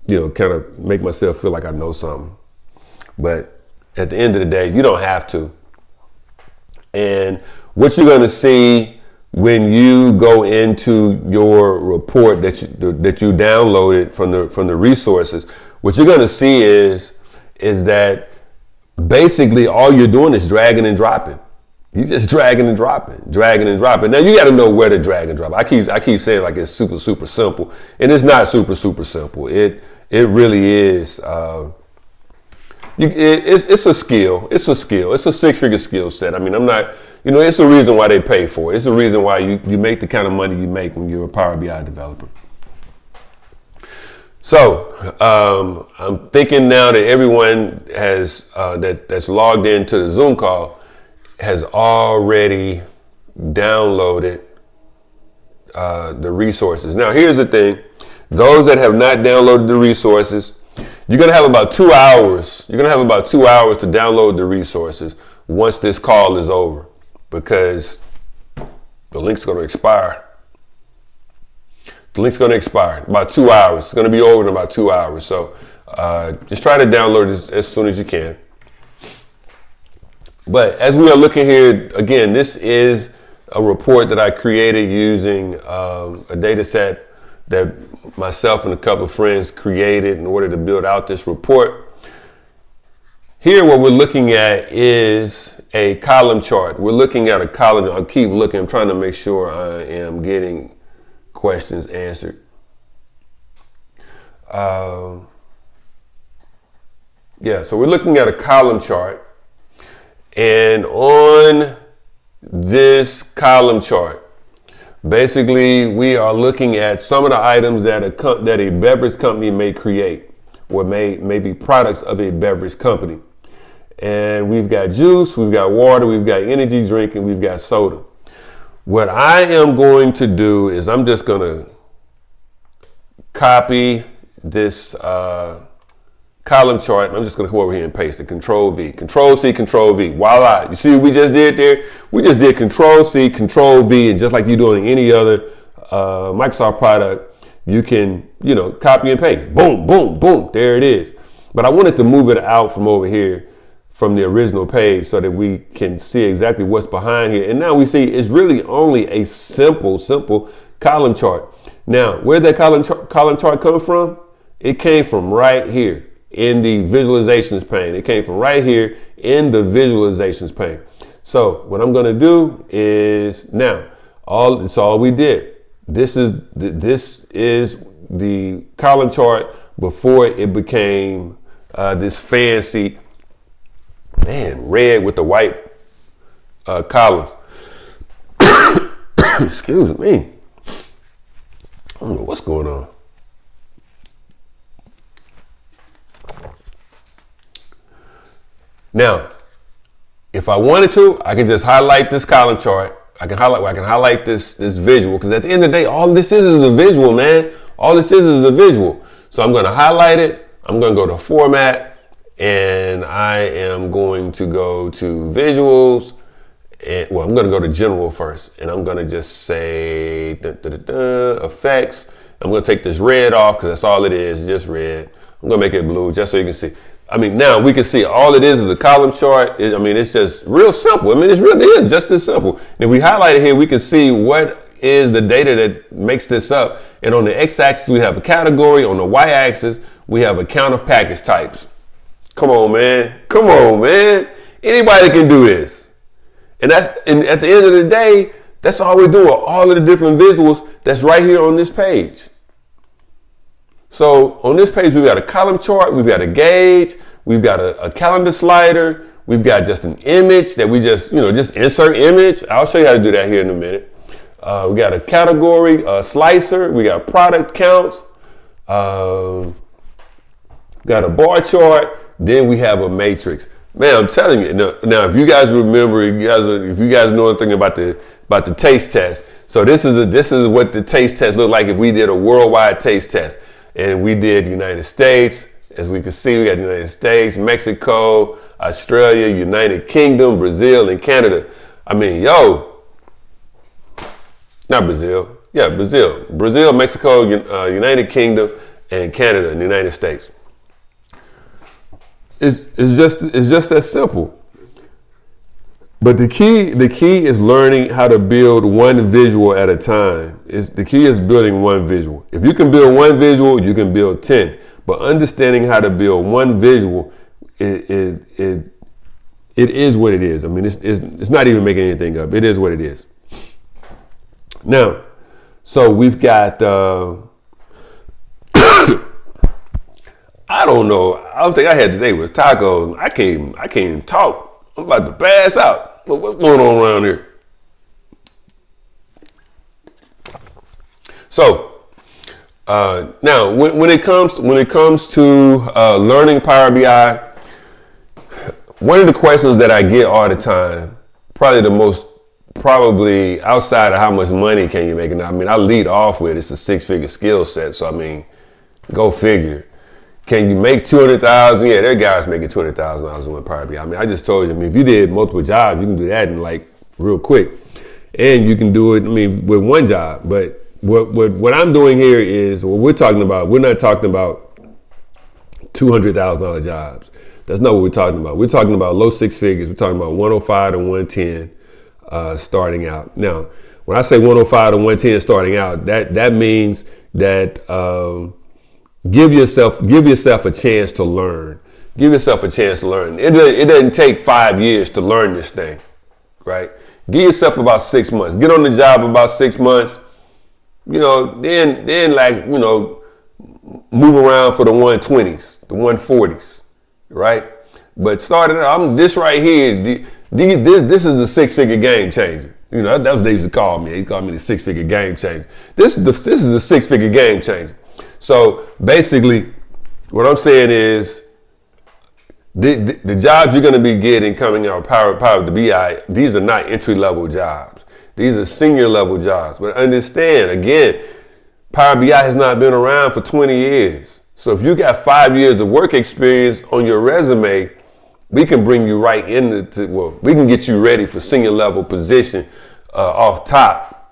kind of make myself feel like I know something. But at the end of the day, you don't have to. And what you're going to see when you go into your report that you downloaded from the resources, what you're going to see is that basically all you're doing is dragging and dropping. You just dragging and dropping. Now you got to know where to drag and drop. I keep saying like it's super, super simple, and it's not super, super simple. It really is. It's a skill. It's a 6-figure skill set. I mean, I'm not, it's a reason why they pay for it. It's a reason why you make the kind of money you make when you're a Power BI developer. So I'm thinking now that everyone has that's logged into the Zoom call has already downloaded the resources. Now, here's the thing. Those that have not downloaded the resources, you're going to have about 2 hours. You're going to have about 2 hours to download the resources once this call is over. because the link's going to expire. The link's going to expire about 2 hours. It's going to be over in about 2 hours. So just try to download this as soon as you can. But as we are looking here, again, this is a report that I created using a data set that myself and a couple of friends created in order to build out this report. Here, what we're looking at is a column chart. We're looking at a column. I'll keep looking. I'm trying to make sure I am getting questions answered. Yeah, so we're looking at a column chart. And on this column chart, basically, we are looking at some of the items that a beverage company may create or may be products of a beverage company. And we've got juice, we've got water, we've got energy drink, and we've got soda. What I am going to do is I'm just going to copy this column chart, and I'm just going to come over here and paste it. Control V, Control C, Control V. Voila! You see what we just did there? We just did Control C, Control V, and just like you do in any other Microsoft product, you can, copy and paste. Boom, boom, boom. There it is. But I wanted to move it out from over here, from the original page, so that we can see exactly what's behind here. And now we see it's really only a simple column chart. Now, where did that column chart come from? It came from right here in the visualizations pane. It came from right here in the visualizations pane. So what I'm going to do is now it's all we did. This is the column chart before it became this fancy red with the white columns. Excuse me. I don't know what's going on. Now, if I wanted to, I can just highlight this column chart. I can highlight this visual, because at the end of the day, all this is a visual, man. All this is a visual. So I'm going to highlight it. I'm going to go to Format. And I am going to go to Visuals, and I'm going to go to General first, and I'm going to just say Effects. I'm going to take this red off because that's all it is, just red. I'm going to make it blue just so you can see. I mean, now we can see all it is a column chart. It's just real simple. It really is just as simple. And if we highlight it here, we can see what is the data that makes this up. And on the X-axis, we have a category. On the Y-axis, we have a count of package types. Come on, man. Come on, man. Anybody can do this. And at the end of the day, that's all we're doing. All of the different visuals that's right here on this page. So on this page, we've got a column chart, we've got a gauge, we've got a calendar slider, we've got just an image that we just insert image. I'll show you how to do that here in a minute. We got a category, slicer, we got product counts, got a bar chart. Then we have a matrix. Man, I'm telling you. Now, if you guys remember, if you guys know anything about the taste test, so this is what the taste test looked like if we did a worldwide taste test, and we did United States. As we can see, we got United States, Mexico, Australia, United Kingdom, Brazil, and Canada. I mean, not Brazil. Yeah, Brazil, Mexico, United Kingdom, and Canada, and the United States. It's just that simple. But the key is learning how to build one visual at a time. The key is building one visual. If you can build one visual, you can build 10. But understanding how to build one visual, it is what it is. I mean, it's not even making anything up. It is what it is. Now, so we've got. I don't know. I don't think I had today was tacos. I can't talk. I'm about to pass out. What's going on around here? So now, when it comes to learning Power BI, one of the questions that I get all the time, probably outside of how much money can you make, and I lead off with it's a 6-figure skill set. So go figure. Can you make $200,000? Yeah, there are guys making $200,000 with Power BI. I just told you. If you did multiple jobs, you can do that in like real quick. And you can do it, with one job. But what I'm doing here is, what we're talking about, we're not talking about $200,000 jobs. That's not what we're talking about. We're talking about low six figures. We're talking about 105 to 110 starting out. Now, when I say 105 to 110 starting out, that means that give yourself a chance to learn. Give yourself a chance to learn. It doesn't take 5 years to learn this thing, right? Give yourself about 6 months. Get on the job about 6 months. Then like, move around for the 120s, the 140s, right? But starting out, this right here, this is the six-figure game changer. That's what they used to call me. They called me the six-figure game changer. This is the six-figure game changer. So basically, what I'm saying is, the jobs you're going to be getting coming out of Power of the BI, these are not entry-level jobs. These are senior-level jobs. But understand, again, Power BI has not been around for 20 years. So if you got 5 years of work experience on your resume, we can bring you right we can get you ready for senior-level position off top.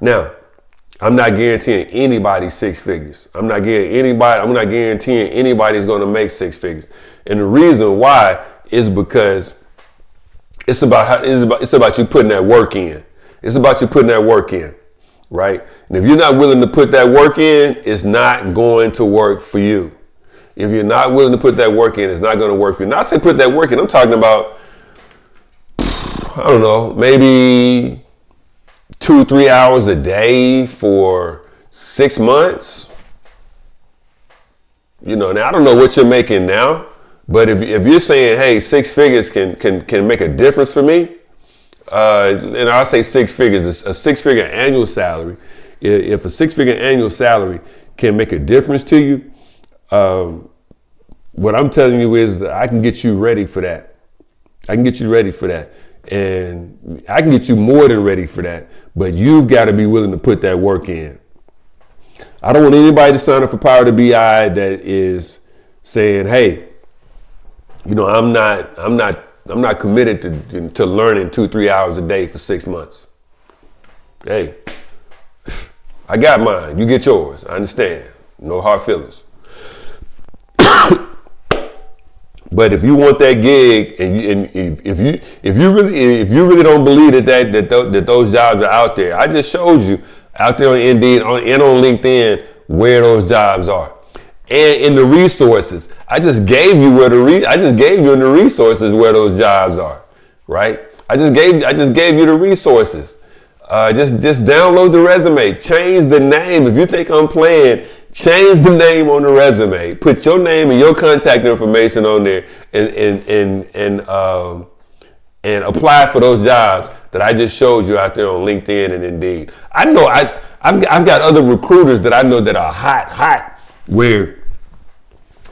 Now, I'm not guaranteeing anybody six figures. I'm not guaranteeing anybody's going to make six figures. And the reason why is because it's about you putting that work in. It's about you putting that work in, right? And if you're not willing to put that work in, it's not going to work for you. If you're not willing to put that work in, it's not going to work for you. Now, I say put that work in, I'm talking about, I don't know, maybe 2-3 hours a day for 6 months. Now I don't know what you're making now, but if you're saying, hey, six figures can make a difference for me, and I say six figures, a six-figure annual salary. If a six-figure annual salary can make a difference to you, what I'm telling you is that I can get you ready for that. And I can get you more than ready for that, but you've got to be willing to put that work in. I don't want anybody to sign up for Power to BI that is saying, hey, I'm not committed to learning 2-3 hours a day for 6 months. Hey, I got mine. You get yours. I understand. No hard feelings. But if you want that gig, and if you really don't believe that those jobs are out there, I just showed you out there on Indeed and on LinkedIn where those jobs are, and in the resources. I just gave you in the resources where those jobs are, right? I just gave you the resources. Just download the resume, change the name. If you think I'm playing, change the name on the resume. Put your name and your contact information on there, and apply for those jobs that I just showed you out there on LinkedIn and Indeed. I know I've got other recruiters that I know that are hot, where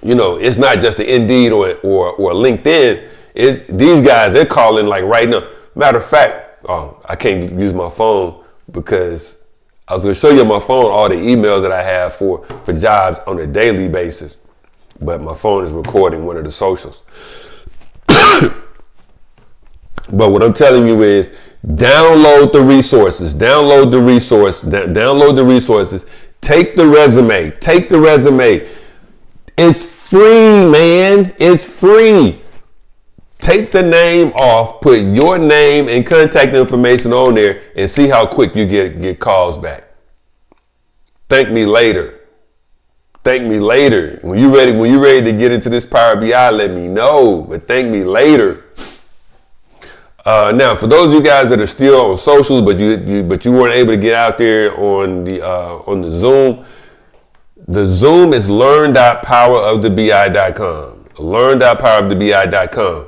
it's not just the Indeed or LinkedIn. These guys, they're calling like right now. Matter of fact, I can't use my phone because I was going to show you on my phone all the emails that I have for jobs on a daily basis, but my phone is recording one of the socials. But what I'm telling you is download the resources. Take the resume. It's free, man. It's free. Take the name off, put your name and contact information on there, and see how quick you get calls back. Thank me later. When you're ready to get into this Power BI, let me know. But thank me later. Now, for those of you guys that are still on socials, but you weren't able to get out there on the Zoom. The Zoom is learn.powerofthebi.com. Learn.powerofthebi.com.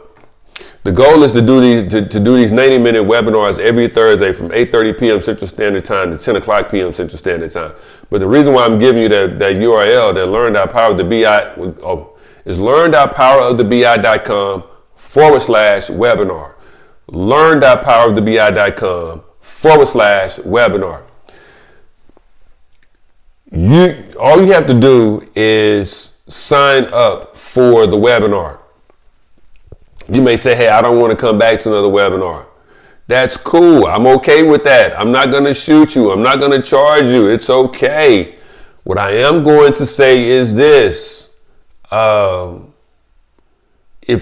The goal is to do these 90-minute webinars every Thursday from 8:30 p.m. Central Standard Time to 10 o'clock p.m. Central Standard Time. But the reason why I'm giving you that URL, that learn.powerofthebi, is learn.powerofthebi.com/webinar. Learn.powerofthebi.com/webinar. All you have to do is sign up for the webinar. You may say, hey, I don't want to come back to another webinar. That's cool. I'm okay with that. I'm not going to shoot you. I'm not going to charge you. It's okay. What I am going to say is this. If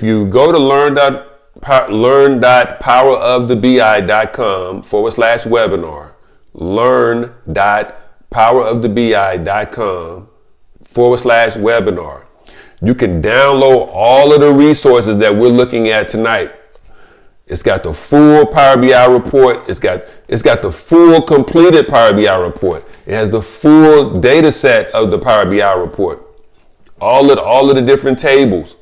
you go to learn.powerofthebi.com/webinar, learn.powerofthebi.com/webinar, you can download all of the resources that we're looking at tonight. It's got the full Power BI report. It's got the full completed Power BI report. It has the full data set of the Power BI report. All of the different tables.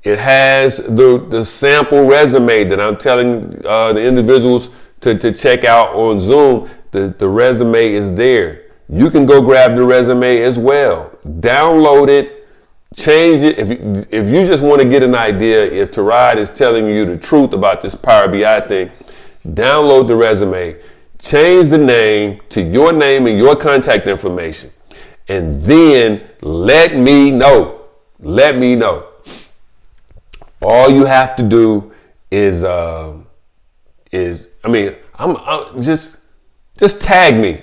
It has the sample resume that I'm telling the individuals to check out on Zoom. The resume is there. You can go grab the resume as well. Download it, change it. If you just want to get an idea if Tarad is telling you the truth about this Power BI thing, download the resume, change the name to your name and your contact information, and then let me know. Let me know. All you have to do is I'm just tag me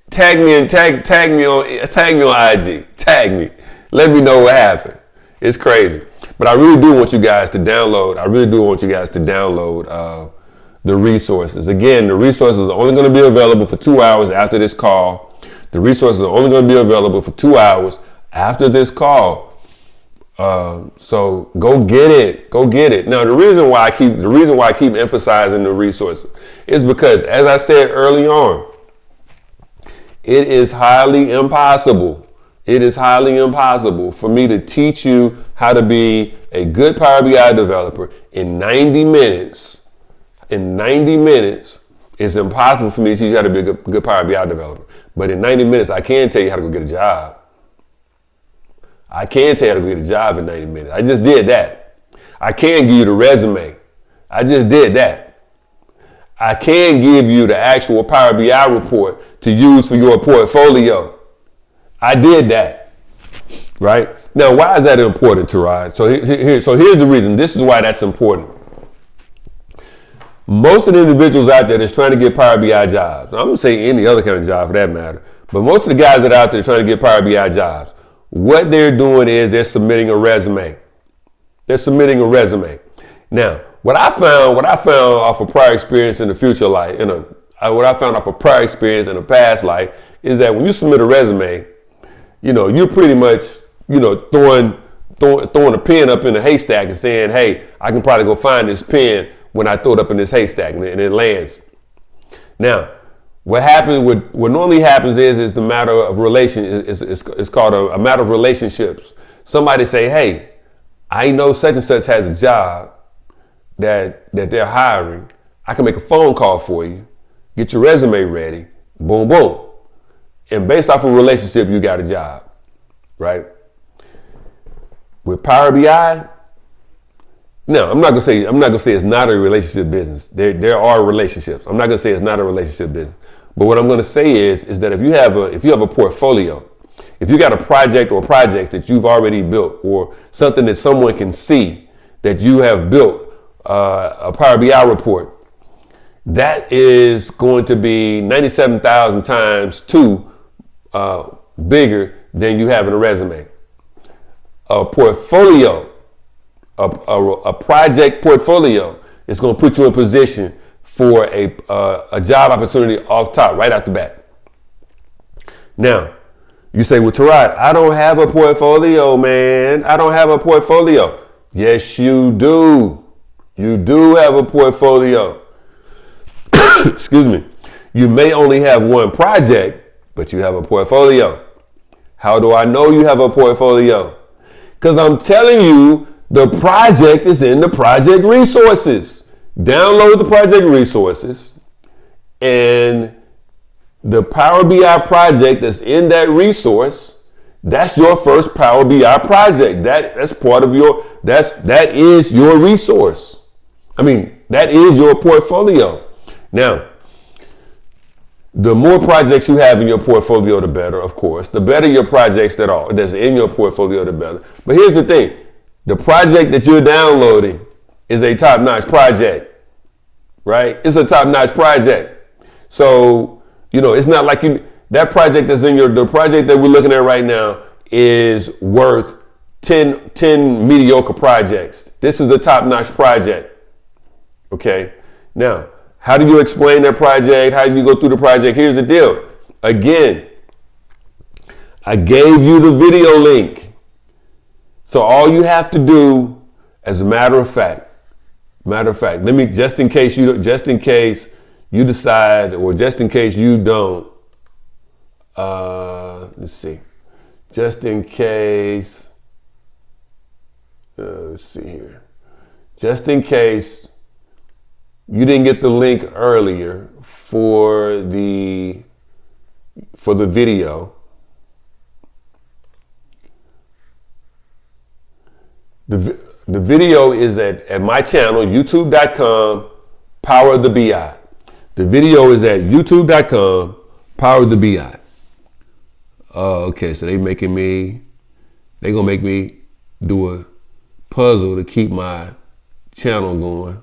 and tag me on IG. Tag me. Let me know what happened. It's crazy, but I really do want you guys to download. The resources. Again, the resources are only going to be available for 2 hours after this call. The resources are only going to be available for 2 hours after this call. So go get it. Go get it. Now, the reason why I keep emphasizing the resources is because, as I said early on, it is highly impossible. It is highly impossible for me to teach you how to be a good Power BI developer in 90 minutes. In 90 minutes, it's impossible for me to teach you how to be a good Power BI developer. But in 90 minutes, I can tell you how to go get a job. I can tell you how to get a job in 90 minutes. I just did that. I can give you the resume. I just did that. I can give you the actual Power BI report to use for your portfolio. I did that. Right? Now, why is that important, Tarad? So here's the reason. This is why that's important. Most of the individuals out there that's trying to get Power BI jobs, I'm going to say any other kind of job for that matter, but most of the guys that are out there trying to get Power BI jobs, what they're doing is they're submitting a resume. They're submitting a resume. Now, what I found off of prior experience in the future life, what I found off of prior experience in the past life is that when you submit a resume, you're pretty much, throwing a pen up in a haystack and saying, hey, I can probably go find this pen when I throw it up in this haystack and it lands. Now, what normally happens is the matter of relations. It's called a matter of relationships. Somebody say, hey, I know such and such has a job that they're hiring. I can make a phone call for you, get your resume ready, boom, boom. And based off of a relationship, you got a job, right? With Power BI, no, I'm not gonna say it's not a relationship business. There are relationships. I'm not gonna say it's not a relationship business. But what I'm gonna say is that if you have a portfolio, if you got a project or projects that you've already built, or something that someone can see that you have built, a Power BI report, that is going to be 97,000 times bigger than you have in a resume. A portfolio, a project portfolio is going to put you in position for a job opportunity off top, right out the bat. Now, you say, well, Tarad, I don't have a portfolio, man. I don't have a portfolio. Yes, you do. You do have a portfolio. Excuse me. You may only have one project, but you have a portfolio. How do I know you have a portfolio? Because I'm telling you, the project is in the project resources. Download the project resources, and the Power BI project that's in that resource, that's your first Power BI project. That's part of that is your resource. That is your portfolio. Now, the more projects you have in your portfolio, the better, of course. The better your projects that's in your portfolio, the better. But here's the thing. The project that you're downloading is a top-notch project. right? It's a top-notch project. So, it's not like that project that's the project that we're looking at right now is worth 10 mediocre projects. This is a top-notch project. Okay. Now, how do you explain that project? How do you go through the project? Here's the deal. Again, I gave you the video link. So all you have to do, as a matter of fact, let me, just in case you decide, or just in case you don't, let's see, just in case, let's see here, just in case you didn't get the link earlier for the video. The video is at my channel, youtube.com, Power of the BI. The video is at youtube.com, Power of the BI. Okay, so they're gonna make me do a puzzle to keep my channel going.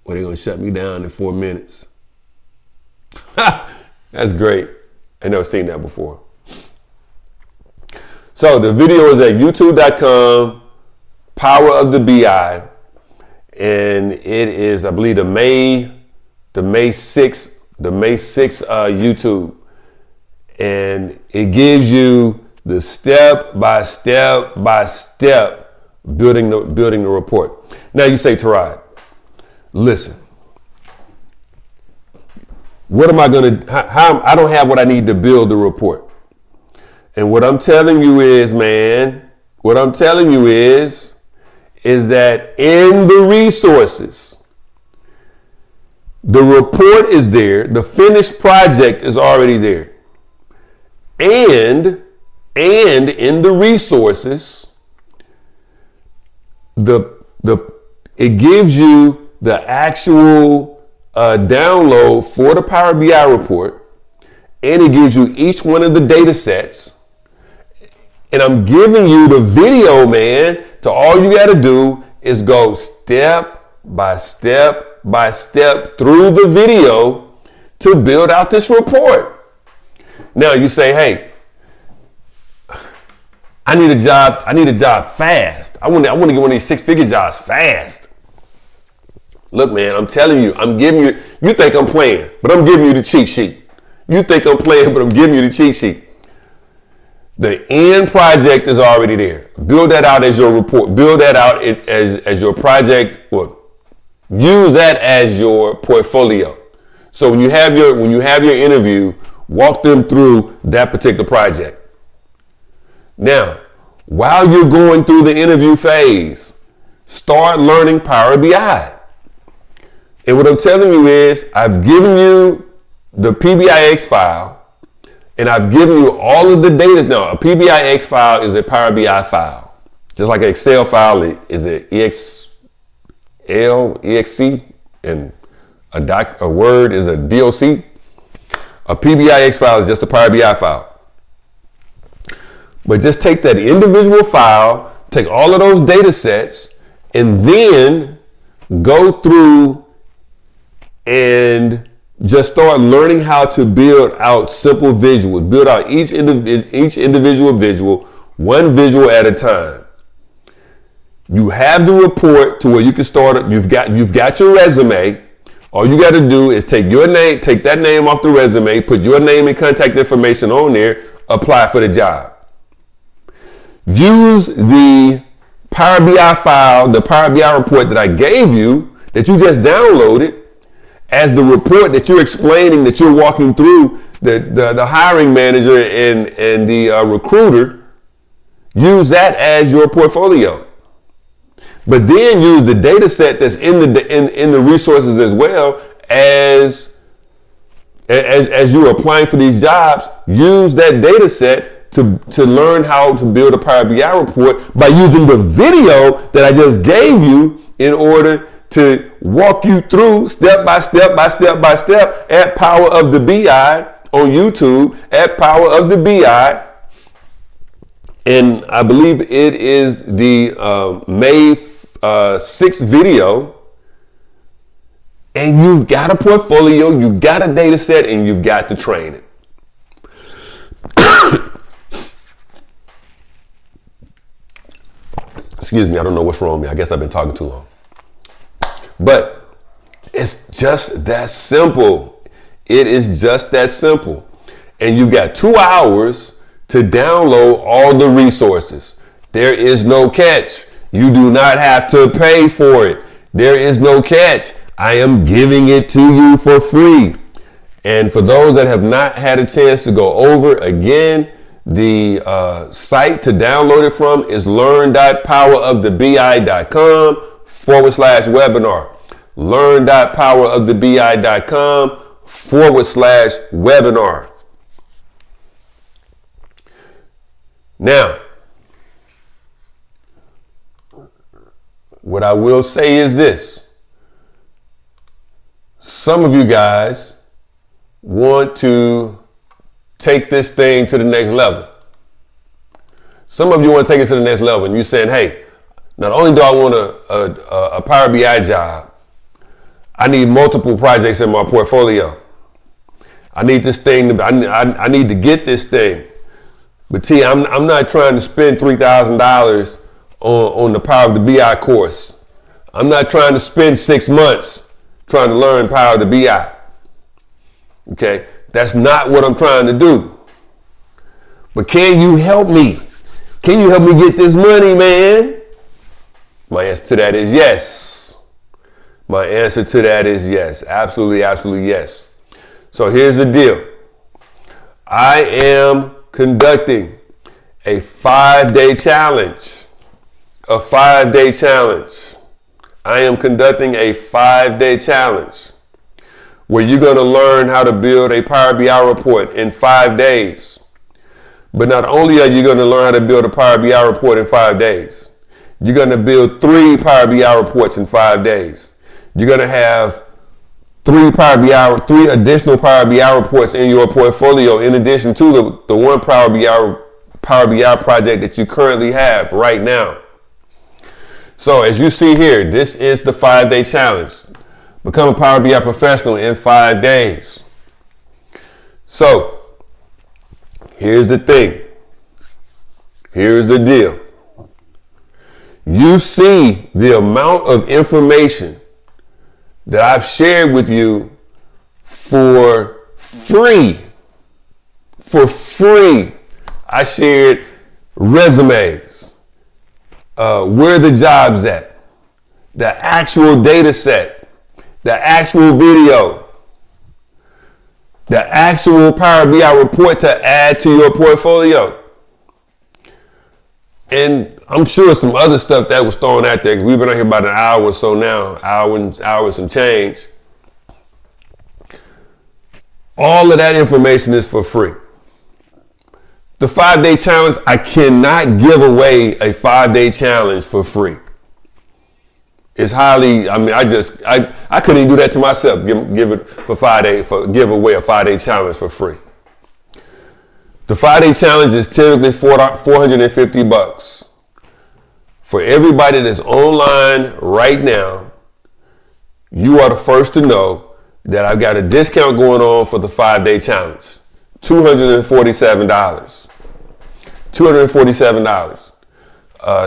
Or they're gonna shut me down in 4 minutes. That's great. I never seen that before. So the video is at youtube.com, Power of the BI, and it is, I believe, the May 6th YouTube, and it gives you the step by step building the report. Now you say, Tarad, listen, what am I gonna? How I don't have what I need to build the report. And what I'm telling you is, man, is that in the resources, the report is there, the finished project is already there. And in the resources, it gives you the actual download for the Power BI report, and it gives you each one of the data sets. And I'm giving you the video, man. So all you got to do is go step by step through the video to build out this report. Now you say, hey, I need a job fast. I want to get one of these 6-figure jobs fast. Look, man, I'm telling you, you think I'm playing, but I'm giving you the cheat sheet. You think I'm playing, but I'm giving you the cheat sheet. The end project is already there. Build that out as your report. Build that out as your project. Well, use that as your portfolio. So when you have your interview, walk them through that particular project. Now, while you're going through the interview phase, start learning Power BI. And what I'm telling you is, I've given you the PBIX file, and I've given you all of the data. Now, a PBIX file is a Power BI file. Just like an Excel file is an EXC, and a Word is a DOC. A PBIX file is just a Power BI file. But just take that individual file, take all of those data sets, and then go through and just start learning how to build out simple visuals. Build out each individual visual, one visual at a time. You have the report to where you can start. You've got your resume. All you got to do is take that name off the resume, put your name and contact information on there, apply for the job. Use the Power BI file, the Power BI report that I gave you, that you just downloaded, as the report that you're explaining, that you're walking through the hiring manager and the recruiter. Use that as your portfolio. But then use the data set that's in the resources as well as you're applying for these jobs. Use that data set to learn how to build a Power BI report by using the video that I just gave you in order to walk you through step by step at Power of the BI on YouTube, at Power of the BI. And I believe it is the May 6th video. and you've got a portfolio, you've got a data set, and you've got to train it. Excuse me, I don't know what's wrong with me. I guess I've been talking too long. But it's just that simple. It is just that simple. And you've got 2 hours to download all the resources. There is no catch. You do not have to pay for it. There is no catch. I am giving it to you for free. And for those that have not had a chance to go over again, the site to download it from is learn.powerofthebi.com/webinar. learn.powerofthebi.com/webinar. Now, what I will say is this. Some of you guys want to take this thing to the next level. Some of you want to take it to the next level, and you're saying, hey, not only do I want a Power BI job, I need multiple projects in my portfolio. I need this thing, I need to get this thing. But T, I'm not trying to spend $3,000 on the Power of the BI course. I'm not trying to spend 6 months trying to learn Power of the BI. Okay, that's not what I'm trying to do. But can you help me? Can you help me get this money, man? My answer to that is yes. My answer to that is yes. Absolutely, absolutely yes. So here's the deal. I am conducting a 5-day challenge. A 5-day challenge. I am conducting a 5-day challenge where you're going to learn how to build a Power BI report in 5 days. But not only are you going to learn how to build a Power BI report in 5 days, you're going to build 3 Power BI reports in 5 days. You're going to have 3 additional Power BI reports in your portfolio in addition to the one Power BI project that you currently have right now. So as you see here, this is the 5-day challenge. Become a Power BI professional in 5 days. So here's the thing. Here's the deal. You see the amount of information that I've shared with you for free. For free. I shared resumes. Where the job's at, the actual data set, the actual video, the actual Power BI report to add to your portfolio. And I'm sure some other stuff that was thrown out there, because we've been out here about an hour or so now, hours and change. All of that information is for free. The 5-day challenge, I cannot give away a 5-day challenge for free. It's highly, I couldn't even do that to myself, give it for 5 days, give away a 5-day challenge for free. The 5-day challenge is typically $450. For everybody that's online right now, you are the first to know that I've got a discount going on for the 5-day challenge. $247. $247.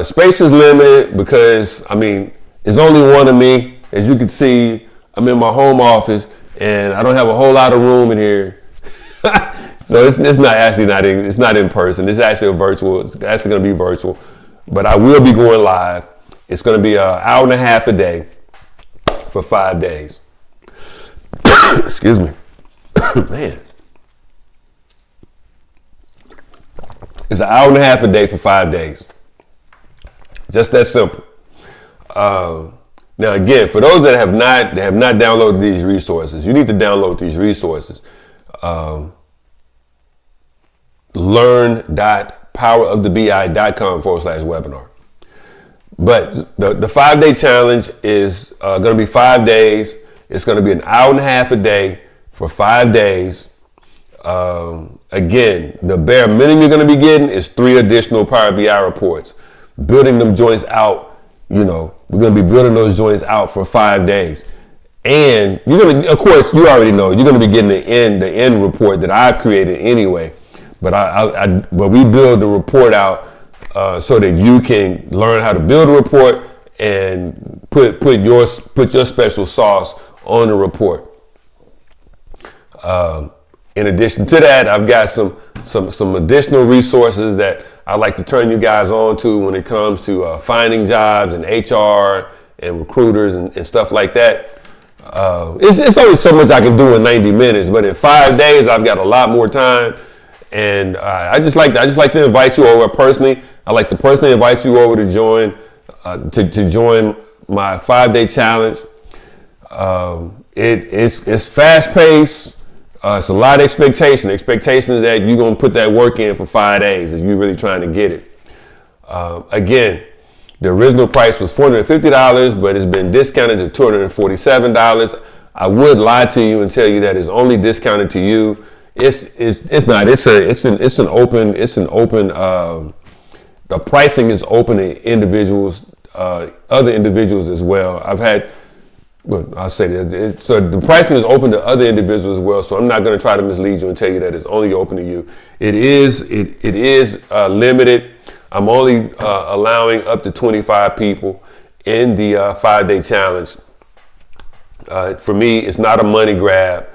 Space is limited because, there's only one of me. As you can see, I'm in my home office and I don't have a whole lot of room in here. So it's not in person. It's actually it's actually going to be virtual, but I will be going live. It's going to be an hour and a half a day for 5 days. Excuse me. Man. It's an hour and a half a day for 5 days. Just that simple. Now again, for those that have not downloaded these resources, you need to download these resources. Learn.powerofthebi.com/webinar. But the 5-day challenge is going to be 5 days. It's going to be an hour and a half a day for 5 days. Again, the bare minimum you're going to be getting is 3 additional Power BI reports. Building them joints out, we're going to be building those joints out for 5 days. And you're gonna, of course, you already know you're gonna be getting the end report that I've created anyway. But but we build the report out so that you can learn how to build a report and put your special sauce on the report. In addition to that, I've got some additional resources that I like to turn you guys on to when it comes to finding jobs and HR and recruiters and stuff like that. It's only so much I can do in 90 minutes, but in 5 days I've got a lot more time. And I just like to invite you over personally. I like to personally invite you over to join my 5-day challenge. It's fast paced. It's a lot of expectation. Expectations that you're gonna put that work in for 5 days if you're really trying to get it. Again, the original price was $450, but it's been discounted to $247. I would lie to you and tell you that it's only discounted to you. It's not. It's an open. The pricing is open to individuals, other individuals as well. I'll say that. So the pricing is open to other individuals as well. So I'm not going to try to mislead you and tell you that it's only open to you. It is limited. I'm only allowing up to 25 people in the 5-day challenge. For me, it's not a money grab.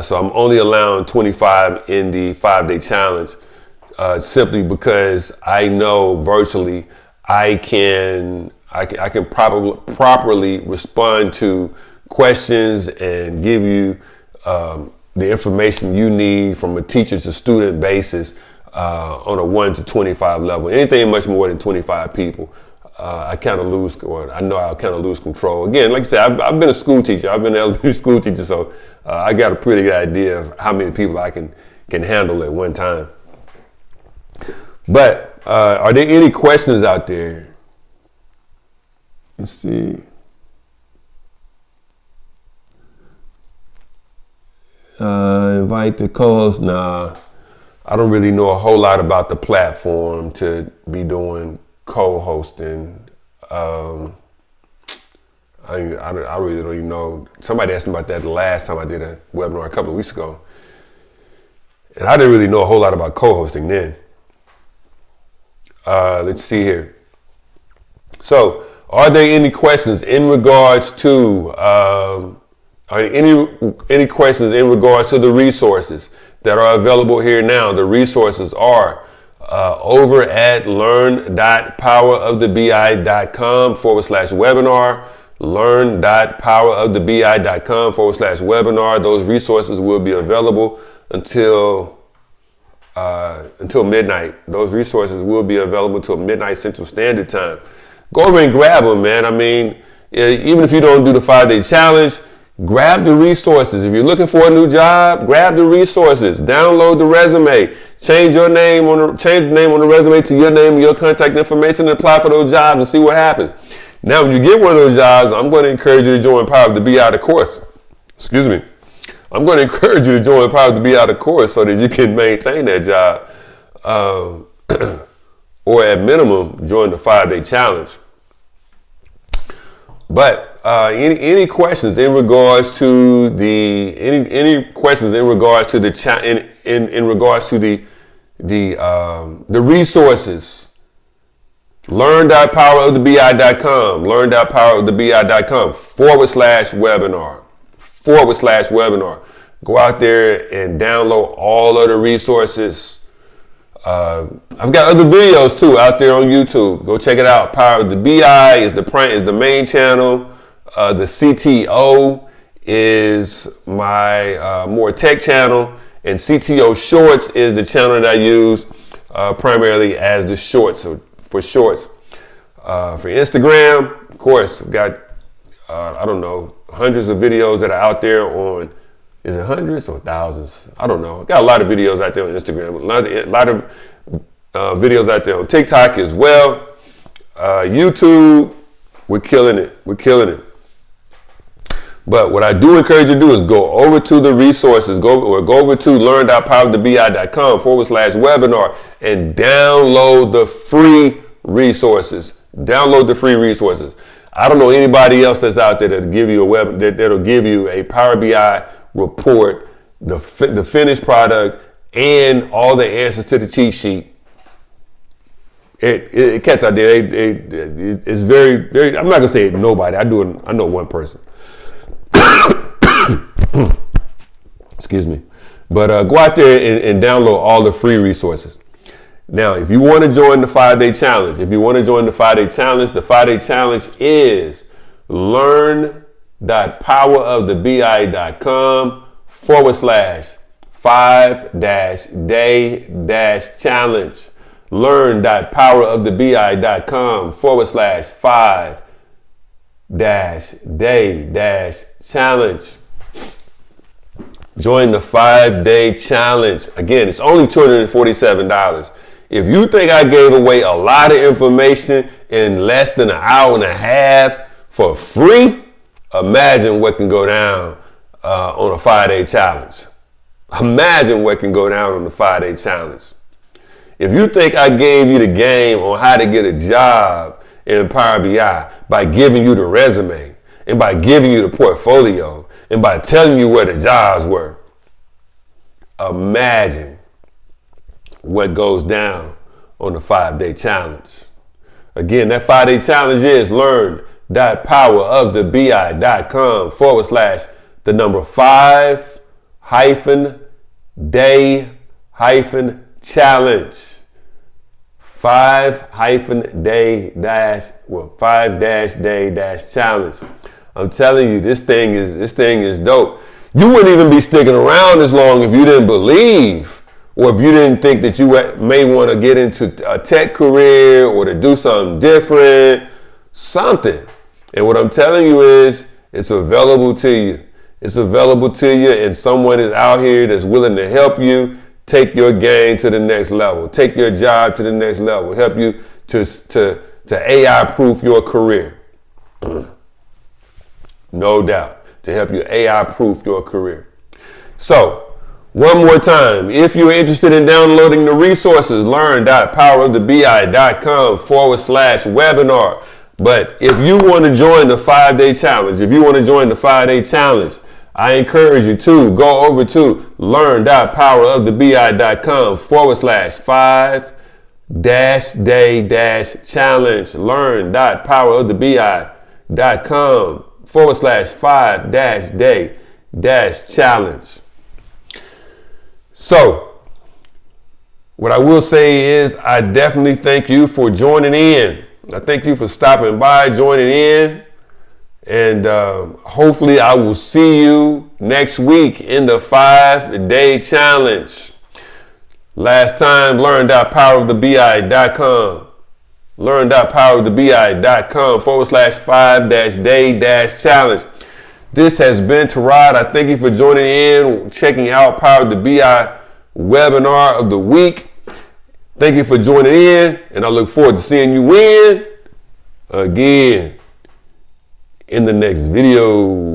So I'm only allowing 25 in the 5-day challenge simply because I know virtually I can properly respond to questions and give you the information you need from a teacher to student basis on a 1 to 25 level. Anything much more than 25 people, I kind of lose, or I know I'll kind of lose control. Again, like I said, I've been a school teacher. I've been an elementary school teacher, so I got a pretty good idea of how many people I can handle at one time. But are there any questions out there? Let's see. Invite the co-host. Nah, I don't really know a whole lot about the platform to be doing co-hosting. I really don't even know. Somebody asked me about that the last time I did a webinar a couple of weeks ago. And I didn't really know a whole lot about co-hosting then. Let's see here. So, are there any questions in regards to any questions in regards to the resources that are available here now? The resources are over at learn.powerofthebi.com/webinar. Learn.powerofthebi.com/webinar. Those resources will be available until midnight. Those resources will be available until midnight Central Standard Time. Go over and grab them, man. I mean, even if you don't do the 5-day challenge, grab the resources. If you're looking for a new job, grab the resources. Download the resume. Change the name on the resume to your name and your contact information and apply for those jobs and see what happens. Now, when you get one of those jobs, I'm going to encourage you to join Power of the BI, the course. Excuse me. I'm going to encourage you to join Power of the BI, the course, so that you can maintain that job. Or at minimum, join the 5-day challenge. But any questions in regards to the the resources? Learn.powerofthebi.com. Learn.powerofthebi.com/webinar. Go out there and download all of the resources. I've got other videos too out there on YouTube. Go check it out. Power of the BI is the main channel. The CTO is my more tech channel, and CTO Shorts is the channel that I use primarily as the shorts, for shorts. For Instagram, of course, I've got I don't know, hundreds of videos that are out there on. Is it hundreds or thousands? I don't know. Got a lot of videos out there on Instagram. A lot of videos out there on TikTok as well. YouTube, we're killing it. But what I do encourage you to do is go over to the resources. Go over to learn.powerofthebi.com/webinar and download the free resources. I don't know anybody else that's out there that'll give you that'll give you a Power BI report, the finished product, and all the answers to the cheat sheet. It cats out there. It's very, very. I'm not gonna say nobody. I know one person. Excuse me. But go out there and download all the free resources. Now, if you want to join the 5-day challenge, the 5-day challenge is learn.powerofthebi.com/5-day-challenge. Learn.powerofthebi.com/5-day-challenge. Join the 5-day challenge. Again, it's only $247. If you think I gave away a lot of information in less than an hour and a half for free, imagine what can go down on a 5-day challenge. Imagine what can go down on the 5-day challenge. If you think I gave you the game on how to get a job in Power BI by giving you the resume and by giving you the portfolio and by telling you where the jobs were, imagine what goes down on the 5-day challenge. Again, that 5-day challenge is learn.powerofthebi.com/5-day-challenge. 5-day-challenge. I'm telling you, this thing is dope. You wouldn't even be sticking around this long if you didn't believe, or if you didn't think that you may want to get into a tech career or to do something different, something. And what I'm telling you is, it's available to you. It's available to you, and someone is out here that's willing to help you take your game to the next level, take your job to the next level, help you to AI-proof your career. No doubt, to help you AI-proof your career. So, one more time, if you're interested in downloading the resources, learn.powerofthebi.com/webinar. But if you want to join the 5-day challenge, I encourage you to go over to learn.powerofthebi.com/5-day-challenge. Learn.powerofthebi.com/5-day-challenge. So, what I will say is, I definitely thank you for joining in. I thank you for stopping by, joining in. And hopefully I will see you next week in the 5-day challenge. Last time, learn.powerofthebi.com. Learn.powerofthebi.com/5-day-challenge. This has been Tarad. I thank you for joining in, checking out Power of the BI webinar of the week. Thank you for joining in, and I look forward to seeing you again in the next video.